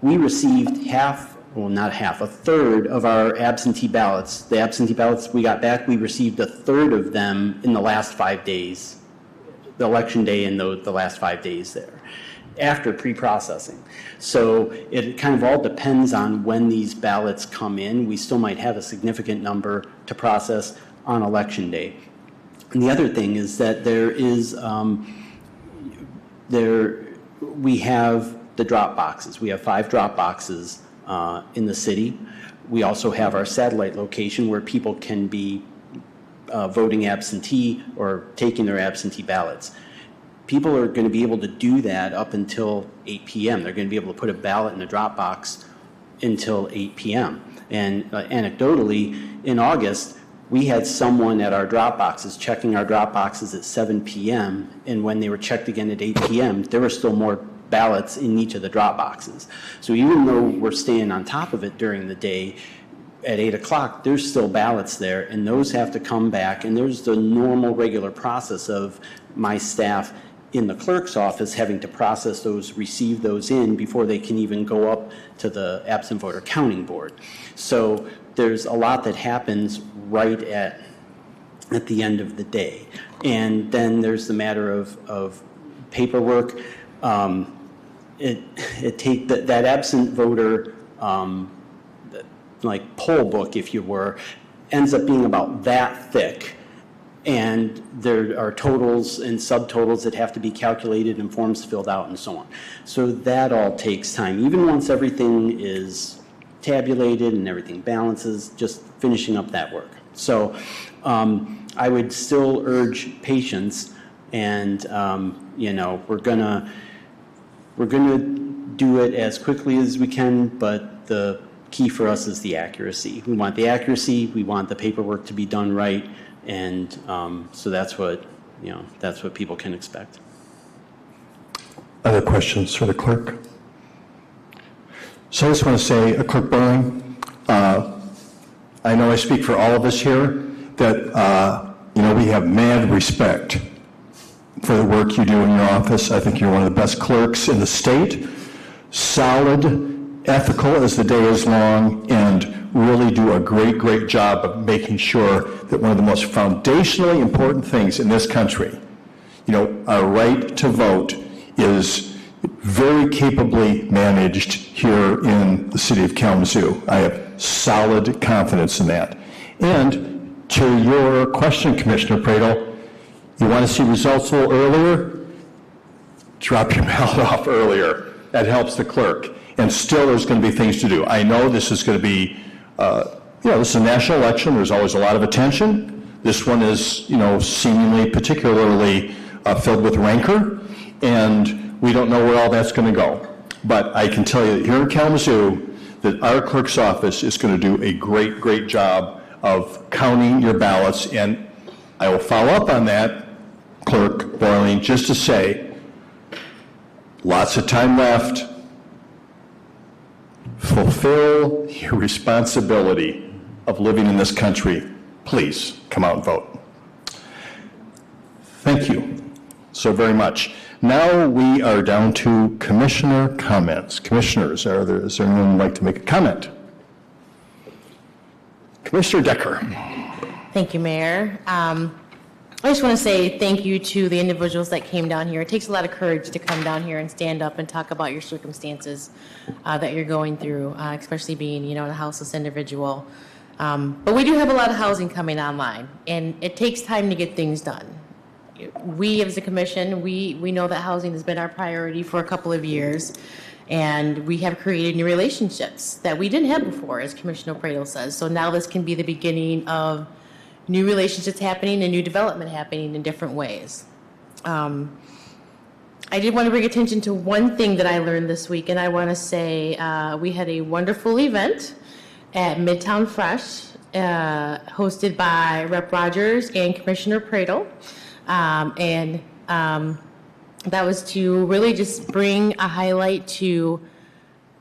we received a third of our absentee ballots. The absentee ballots we got back, we received a third of them in the last 5 days, the election day and the last 5 days there. after pre-processing. So it kind of all depends on when these ballots come in. We still might have a significant number to process on election day. And the other thing is that we have the drop boxes. We have 5 drop boxes in the city. We also have our satellite location where people can be voting absentee or taking their absentee ballots. People are going to be able to do that up until 8 p.m. They're going to be able to put a ballot in a drop box until 8 p.m. And anecdotally, in August, we had someone at our drop boxes checking our drop boxes at 7 p.m. And when they were checked again at 8 p.m., there were still more ballots in each of the drop boxes. So even though we're staying on top of it during the day, at 8 o'clock, there's still ballots there, and those have to come back. And there's the normal, regular process of my staff in the clerk's office having to process those, receive those in before they can even go up to the absent voter counting board. So there's a lot that happens right at the end of the day. And then there's the matter of paperwork. That absent voter like poll book, if you were, ends up being about that thick. And there are totals and subtotals that have to be calculated and forms filled out and so on. So that all takes time. Even once everything is tabulated and everything balances, just finishing up that work. So I would still urge patience, and we're gonna do it as quickly as we can, but the key for us is the accuracy. We want the accuracy, we want the paperwork to be done right, and so that's what people can expect. Other questions for the clerk? So I just want to say, Clerk Burling, I know I speak for all of us here, that we have mad respect for the work you do in your office. I think you're one of the best clerks in the state. Solid, ethical as the day is long, and really do a great job of making sure that one of the most foundationally important things in this country, our right to vote, is very capably managed here in the city of Kalamazoo. I have solid confidence in that. And to your question, Commissioner Pradel, you want to see results a little earlier? Drop your ballot off earlier. That helps the clerk. And still there's going to be things to do. I know this is going to be, this is a national election. There's always a lot of attention. This one is, seemingly particularly filled with rancor. And we don't know where all that's going to go. But I can tell you that here in Kalamazoo, that our clerk's office is going to do a great job of counting your ballots. And I will follow up on that, Clerk Boiling, just to say, lots of time left. Fulfill your responsibility of living in this country. Please come out and vote. Thank you so very much. Now we are down to commissioner comments. Commissioners, is there anyone who would like to make a comment? Commissioner Decker. Thank you, Mayor. I just want to say thank you to the individuals that came down here. It takes a lot of courage to come down here and stand up and talk about your circumstances that you're going through, especially being, a houseless individual. But we do have a lot of housing coming online, and it takes time to get things done. We, as a commission, we know that housing has been our priority for a couple of years, and we have created new relationships that we didn't have before, as Commissioner Pradel says. So now this can be the beginning of new relationships happening and new development happening in different ways. I did want to bring attention to one thing that I learned this week, and I want to say we had a wonderful event at Midtown Fresh, hosted by Rep. Rogers and Commissioner Pradel. That was to really just bring a highlight to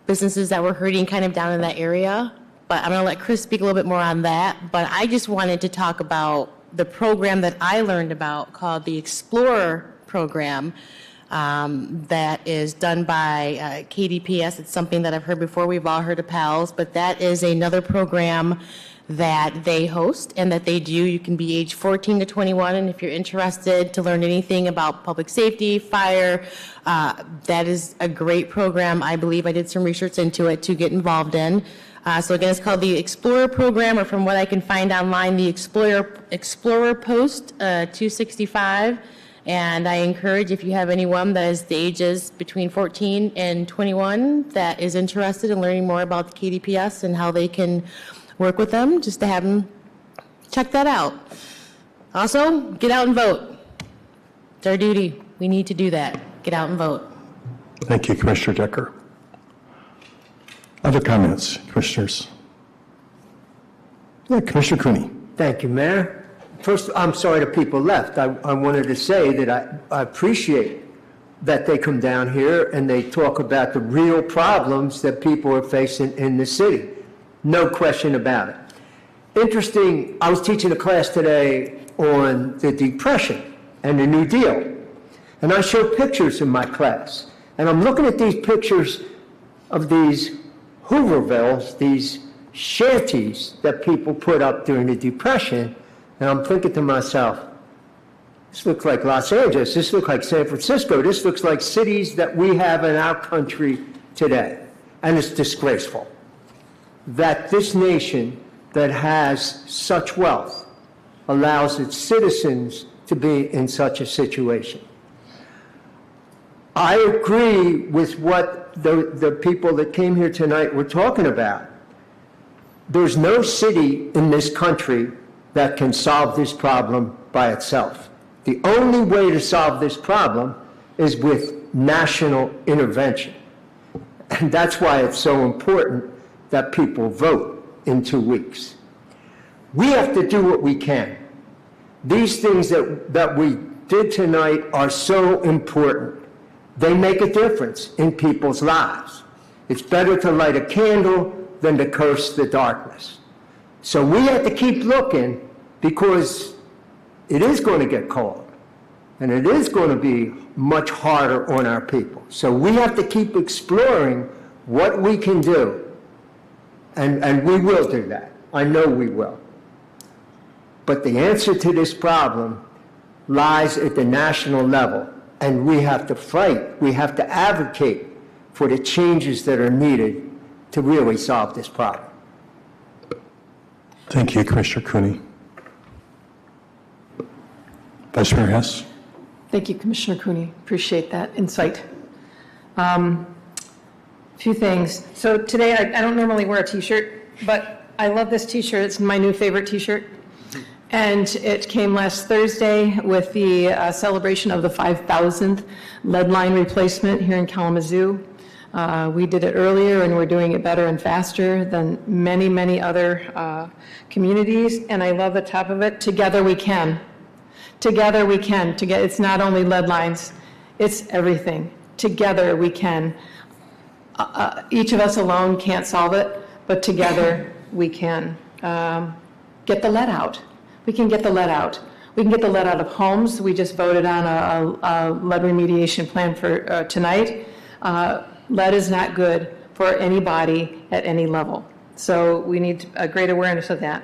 businesses that were hurting kind of down in that area. But I'm going to let Chris speak a little bit more on that. But I just wanted to talk about the program that I learned about called the Explorer program that is done by KDPS. It's something that I've heard before. We've all heard of PALS, but that is another program that they host and that they do. You can be age 14 to 21, and if you're interested to learn anything about public safety, fire, that is a great program. I believe I did some research into it to get involved in. So again, it's called the Explorer Program, or from what I can find online, the Explorer Post 265. And I encourage, if you have anyone that is the ages between 14 and 21 that is interested in learning more about the KDPS and how they can work with them, just to have them check that out. Also, get out and vote. It's our duty. We need to do that. Get out and vote. Thank you, Commissioner Decker. Other comments, commissioners? Yeah, Commissioner Cooney. Thank you, Mayor. First, I'm sorry the people left. I wanted to say that I appreciate that they come down here and they talk about the real problems that people are facing in the city. No question about it. Interesting, I was teaching a class today on the Depression and the New Deal. And I showed pictures in my class. And I'm looking at these pictures of these Hoovervilles, these shanties that people put up during the Depression. And I'm thinking to myself, this looks like Los Angeles, this looks like San Francisco, this looks like cities that we have in our country today. And it's disgraceful that this nation that has such wealth allows its citizens to be in such a situation. I agree with what the people that came here tonight were talking about. There's no city in this country that can solve this problem by itself. The only way to solve this problem is with national intervention. And that's why it's so important that people vote in 2 weeks. We have to do what we can. These things that we did tonight are so important. They make a difference in people's lives. It's better to light a candle than to curse the darkness. So we have to keep looking, because it is going to get cold and it is going to be much harder on our people. So we have to keep exploring what we can do, and we will do that. I know we will. But the answer to this problem lies at the national level, and we have to fight, we have to advocate for the changes that are needed to really solve this problem. Thank you, Commissioner Cooney. Vice Mayor Hess. Thank you, Commissioner Cooney. Appreciate that insight. A few things. So today, I don't normally wear a t-shirt, but I love this t-shirt. It's my new favorite t-shirt. And it came last Thursday with the celebration of the 5,000th lead line replacement here in Kalamazoo. We did it earlier, and we're doing it better and faster than many, many other communities. And I love the top of it, together we can. Together we can. It's not only lead lines, it's everything. Together we can. Each of us alone can't solve it, but together we can. Get the lead out. We can get the lead out. We can get the lead out of homes. We just voted on a lead remediation plan for tonight. Lead is not good for anybody at any level. So we need a great awareness of that.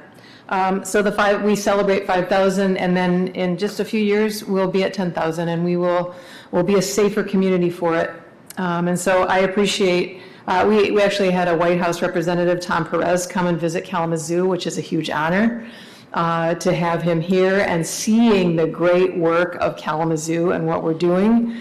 So we celebrate 5,000, and then in just a few years, we'll be at 10,000, and we'll be a safer community for it. And so I appreciate, we actually had a White House representative, Tom Perez, come and visit Kalamazoo, which is a huge honor to have him here and seeing the great work of Kalamazoo and what we're doing.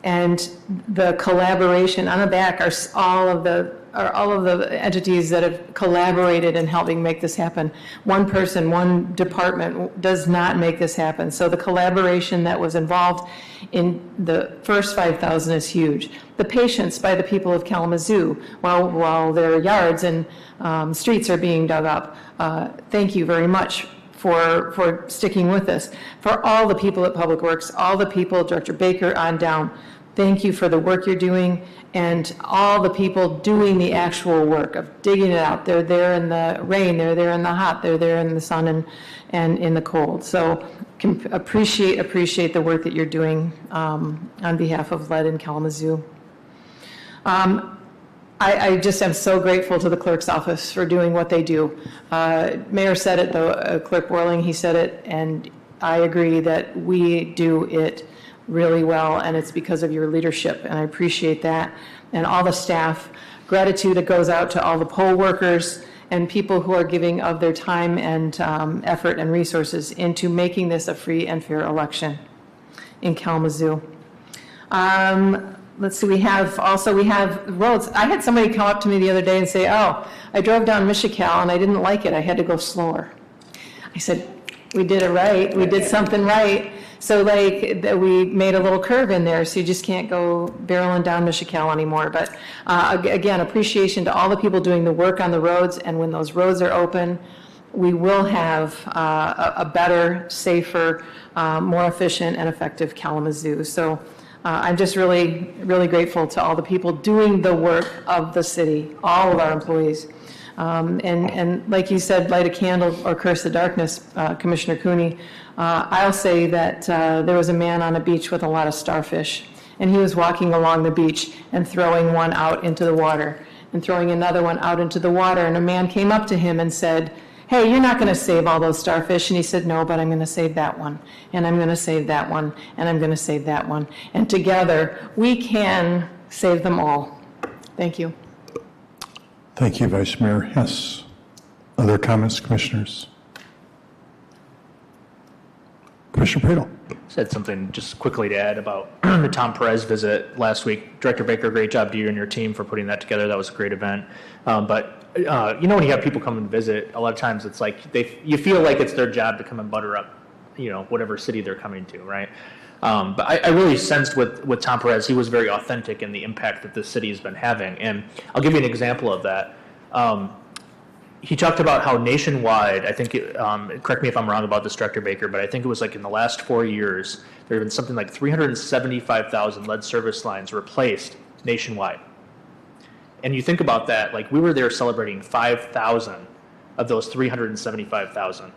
And the collaboration on the back are all of the entities that have collaborated in helping make this happen. One person, one department does not make this happen. So the collaboration that was involved in the first 5,000 is huge. The patience by the people of Kalamazoo while their yards and streets are being dug up. Thank you very much for sticking with us. For all the people at Public Works, all the people, Director Baker on down, thank you for the work you're doing, and all the people doing the actual work of digging it out. They're there in the rain, they're there in the hot, they're there in the sun and in the cold. So appreciate the work that you're doing on behalf of lead in Kalamazoo. I just am so grateful to the clerk's office for doing what they do. Mayor said it, though, Clerk Worling, he said it, and I agree that we do it really well, and it's because of your leadership, and I appreciate that. And all the staff, gratitude that goes out to all the poll workers and people who are giving of their time and effort and resources into making this a free and fair election in Kalamazoo. Let's see, we have roads. I had somebody come up to me the other day and say, oh, I drove down Michical and I didn't like it. I had to go slower. I said, we did it right. We did something right. So we made a little curve in there, so you just can't go barreling down Michical anymore. But again, appreciation to all the people doing the work on the roads, and when those roads are open, we will have a better, safer, more efficient and effective Kalamazoo. So I'm just really, really grateful to all the people doing the work of the city, all of our employees. And like you said, light a candle or curse the darkness, Commissioner Cooney. I'll say that there was a man on a beach with a lot of starfish, and he was walking along the beach and throwing one out into the water and throwing another one out into the water. And a man came up to him and said, hey, you're not going to save all those starfish. And he said, no, but I'm going to save that one, and I'm going to save that one, and I'm going to save that one. And together, we can save them all. Thank you. Thank you, Vice Mayor Hess. Other comments, commissioners? Commissioner Pradel. Said something just quickly to add about the Tom Perez visit last week. Director Baker, great job to you and your team for putting that together. That was a great event. But you know, when you have people come and visit, a lot of times it's like you feel like it's their job to come and butter up, you know, whatever city they're coming to, right? But I really sensed with Tom Perez, he was very authentic in the impact that this city has been having. And I'll give you an example of that. He talked about how nationwide, I think, correct me if I'm wrong about this, Director Baker, but I think it was like in the last 4 years, there have been something like 375,000 lead service lines replaced nationwide. And you think about that, like we were there celebrating 5,000 of those 375,000.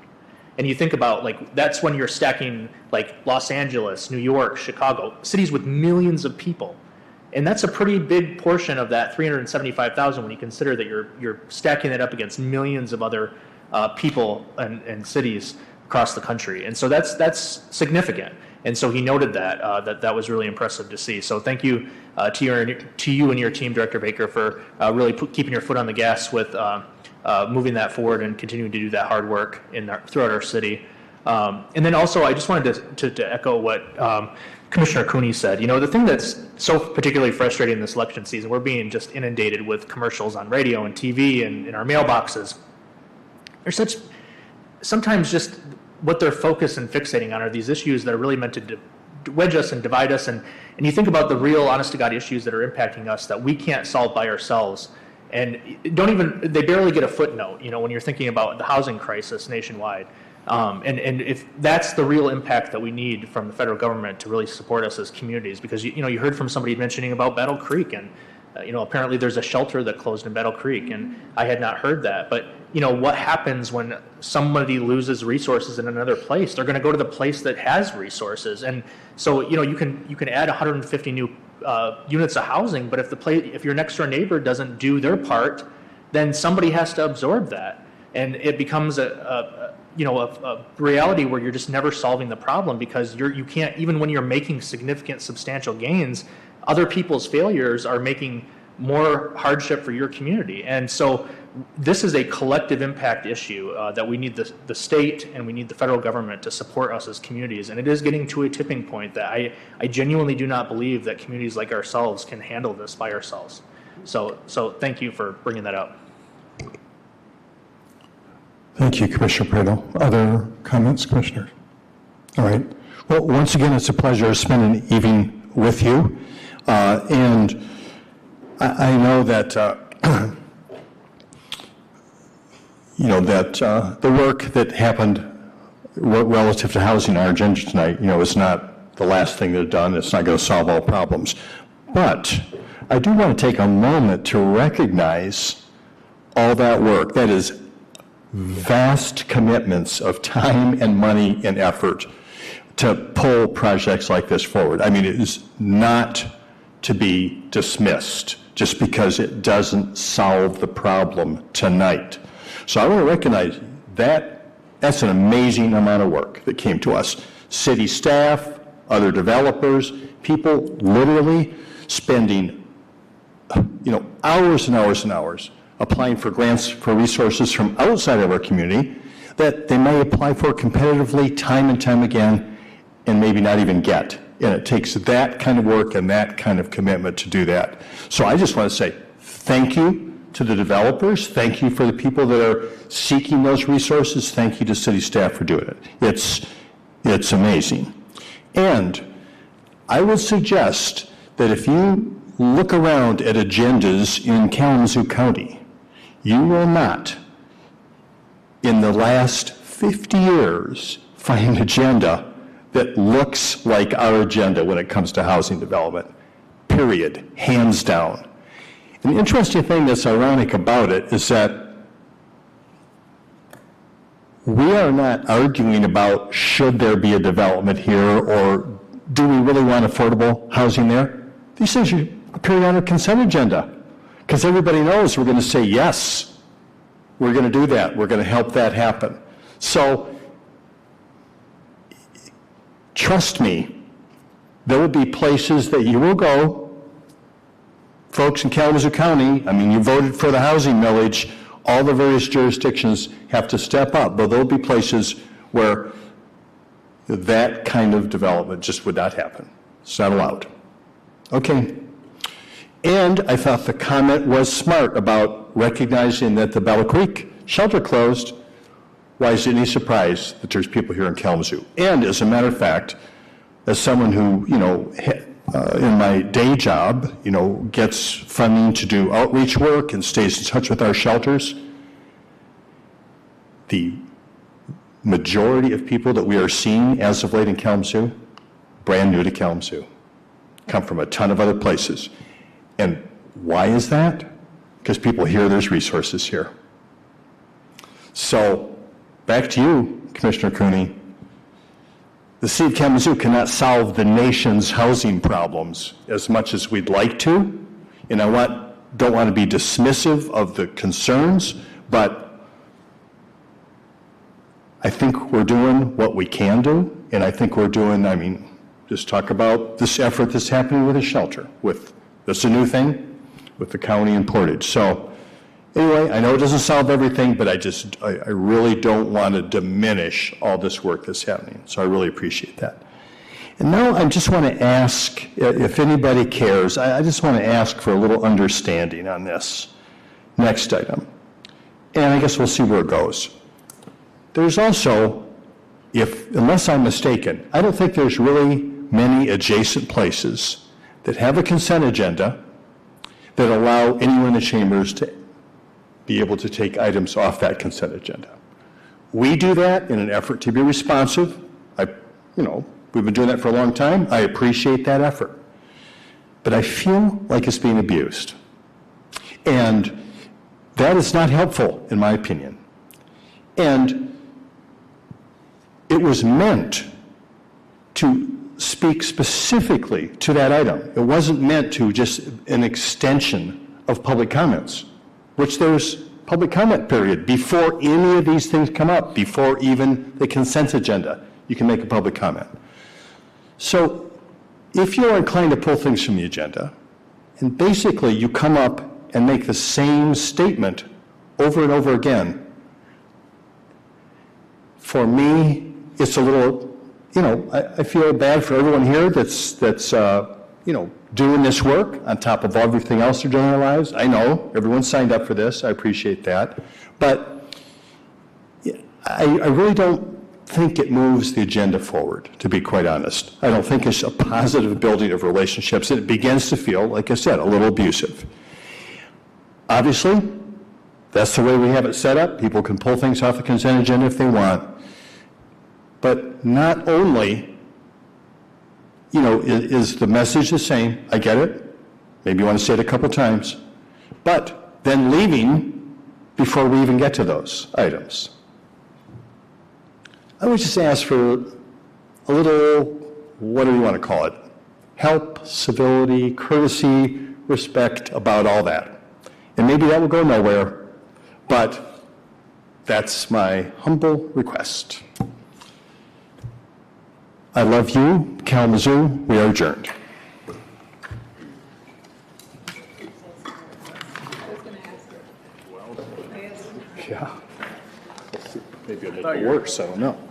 And you think about, like, that's when you're stacking, like, Los Angeles, New York, Chicago, cities with millions of people. And that's a pretty big portion of that 375,000 when you consider that you're stacking that up against millions of other people and cities across the country. And so that's significant. And so he noted that was really impressive to see. So thank you to you and your team, Director Baker, for really keeping your foot on the gas with moving that forward and continuing to do that hard work throughout our city. And then also, I just wanted to echo what Commissioner Cooney said. You know, the thing that's so particularly frustrating this election season, we're being just inundated with commercials on radio and TV and in our mailboxes. They're sometimes just what they're focused and fixating on are these issues that are really meant to wedge us and divide us. And you think about the real, honest-to-God issues that are impacting us that we can't solve by ourselves. And they barely get a footnote, you know, when you're thinking about the housing crisis nationwide. And if that's the real impact that we need from the federal government to really support us as communities, because you heard from somebody mentioning about Battle Creek, and apparently there's a shelter that closed in Battle Creek, and I had not heard that. But what happens when somebody loses resources in another place? They're going to go to the place that has resources, and so you can add 150 new units of housing, but if your next door neighbor doesn't do their part, then somebody has to absorb that, and it becomes a reality where you're just never solving the problem, because you can't, even when you're making significant, substantial gains, other people's failures are making more hardship for your community. And so this is a collective impact issue that we need the state and we need the federal government to support us as communities. And it is getting to a tipping point that I genuinely do not believe that communities like ourselves can handle this by ourselves. So thank you for bringing that up. Thank you, Commissioner Pradel. Other comments, Commissioners? All right. Well, once again, it's a pleasure spending an evening with you. And I know that, the work that happened relative to housing on our agenda tonight, is not the last thing they've done. It's not going to solve all problems. But I do want to take a moment to recognize all that work. That is vast commitments of time and money and effort to pull projects like this forward. I mean, it is not to be dismissed. just because it doesn't solve the problem tonight. So I want to recognize that's an amazing amount of work that came to us. City staff, other developers, people literally spending, hours and hours and hours applying for grants for resources from outside of our community that they may apply for competitively time and time again and maybe not even get. And it takes that kind of work and that kind of commitment to do that. So I just want to say thank you to the developers. Thank you for the people that are seeking those resources. Thank you to city staff for doing it. It's amazing. And I would suggest that if you look around at agendas in Kalamazoo County, you will not, in the last 50 years, find an agenda that looks like our agenda when it comes to housing development, period, hands down. An interesting thing that's ironic about it is that we are not arguing about should there be a development here or do we really want affordable housing there. These things appear on a consent agenda because everybody knows we're going to say yes, we're going to do that, we're going to help that happen. So trust me, there will be places that you will go. Folks in Kalamazoo County, you voted for the housing millage. All the various jurisdictions have to step up, but there'll be places where that kind of development just would not happen. It's not allowed. Okay. And I thought the comment was smart about recognizing that the Bella Creek shelter closed. Why is it any surprise that there's people here in Kalamazoo? And as a matter of fact, as someone who, in my day job, gets funding to do outreach work and stays in touch with our shelters, the majority of people that we are seeing as of late in Kalamazoo, brand new to Kalamazoo, come from a ton of other places. And why is that? Because people hear there's resources here. So back to you, Commissioner Cooney. The city of Kalamazoo cannot solve the nation's housing problems as much as we'd like to, and don't want to be dismissive of the concerns, but I think we're doing what we can do, and I think we're doing, just talk about this effort that's happening with the shelter, that's a new thing, with the county and Portage. So anyway, I know it doesn't solve everything, but I really don't want to diminish all this work that's happening. So I really appreciate that. And now I just want to ask, if anybody cares, I just want to ask for a little understanding on this next item. And I guess we'll see where it goes. There's also, unless I'm mistaken, I don't think there's really many adjacent places that have a consent agenda that allow anyone in the chambers to be able to take items off that consent agenda. We do that in an effort to be responsive. We've been doing that for a long time. I appreciate that effort. But I feel like it's being abused. And that is not helpful, in my opinion. And it was meant to speak specifically to that item. It wasn't meant to just an extension of public comments, which there's public comment period before any of these things come up, before even the consent agenda, you can make a public comment. So if you're inclined to pull things from the agenda, and basically you come up and make the same statement over and over again, for me, it's a little, I feel bad for everyone here that's doing this work on top of everything else they're doing in their lives. I know everyone signed up for this. I appreciate that. But I really don't think it moves the agenda forward, to be quite honest. I don't think it's a positive building of relationships. It begins to feel, like I said, a little abusive. Obviously, that's the way we have it set up. People can pull things off the consent agenda if they want. But not only, is the message the same, I get it, maybe you want to say it a couple times, but then leaving before we even get to those items. I would just ask for a little, what do you want to call it, help, civility, courtesy, respect about all that. And maybe that will go nowhere, but that's my humble request. I love you, Kalamazoo. We are adjourned. Yeah. Maybe it'll make it worse, I don't know.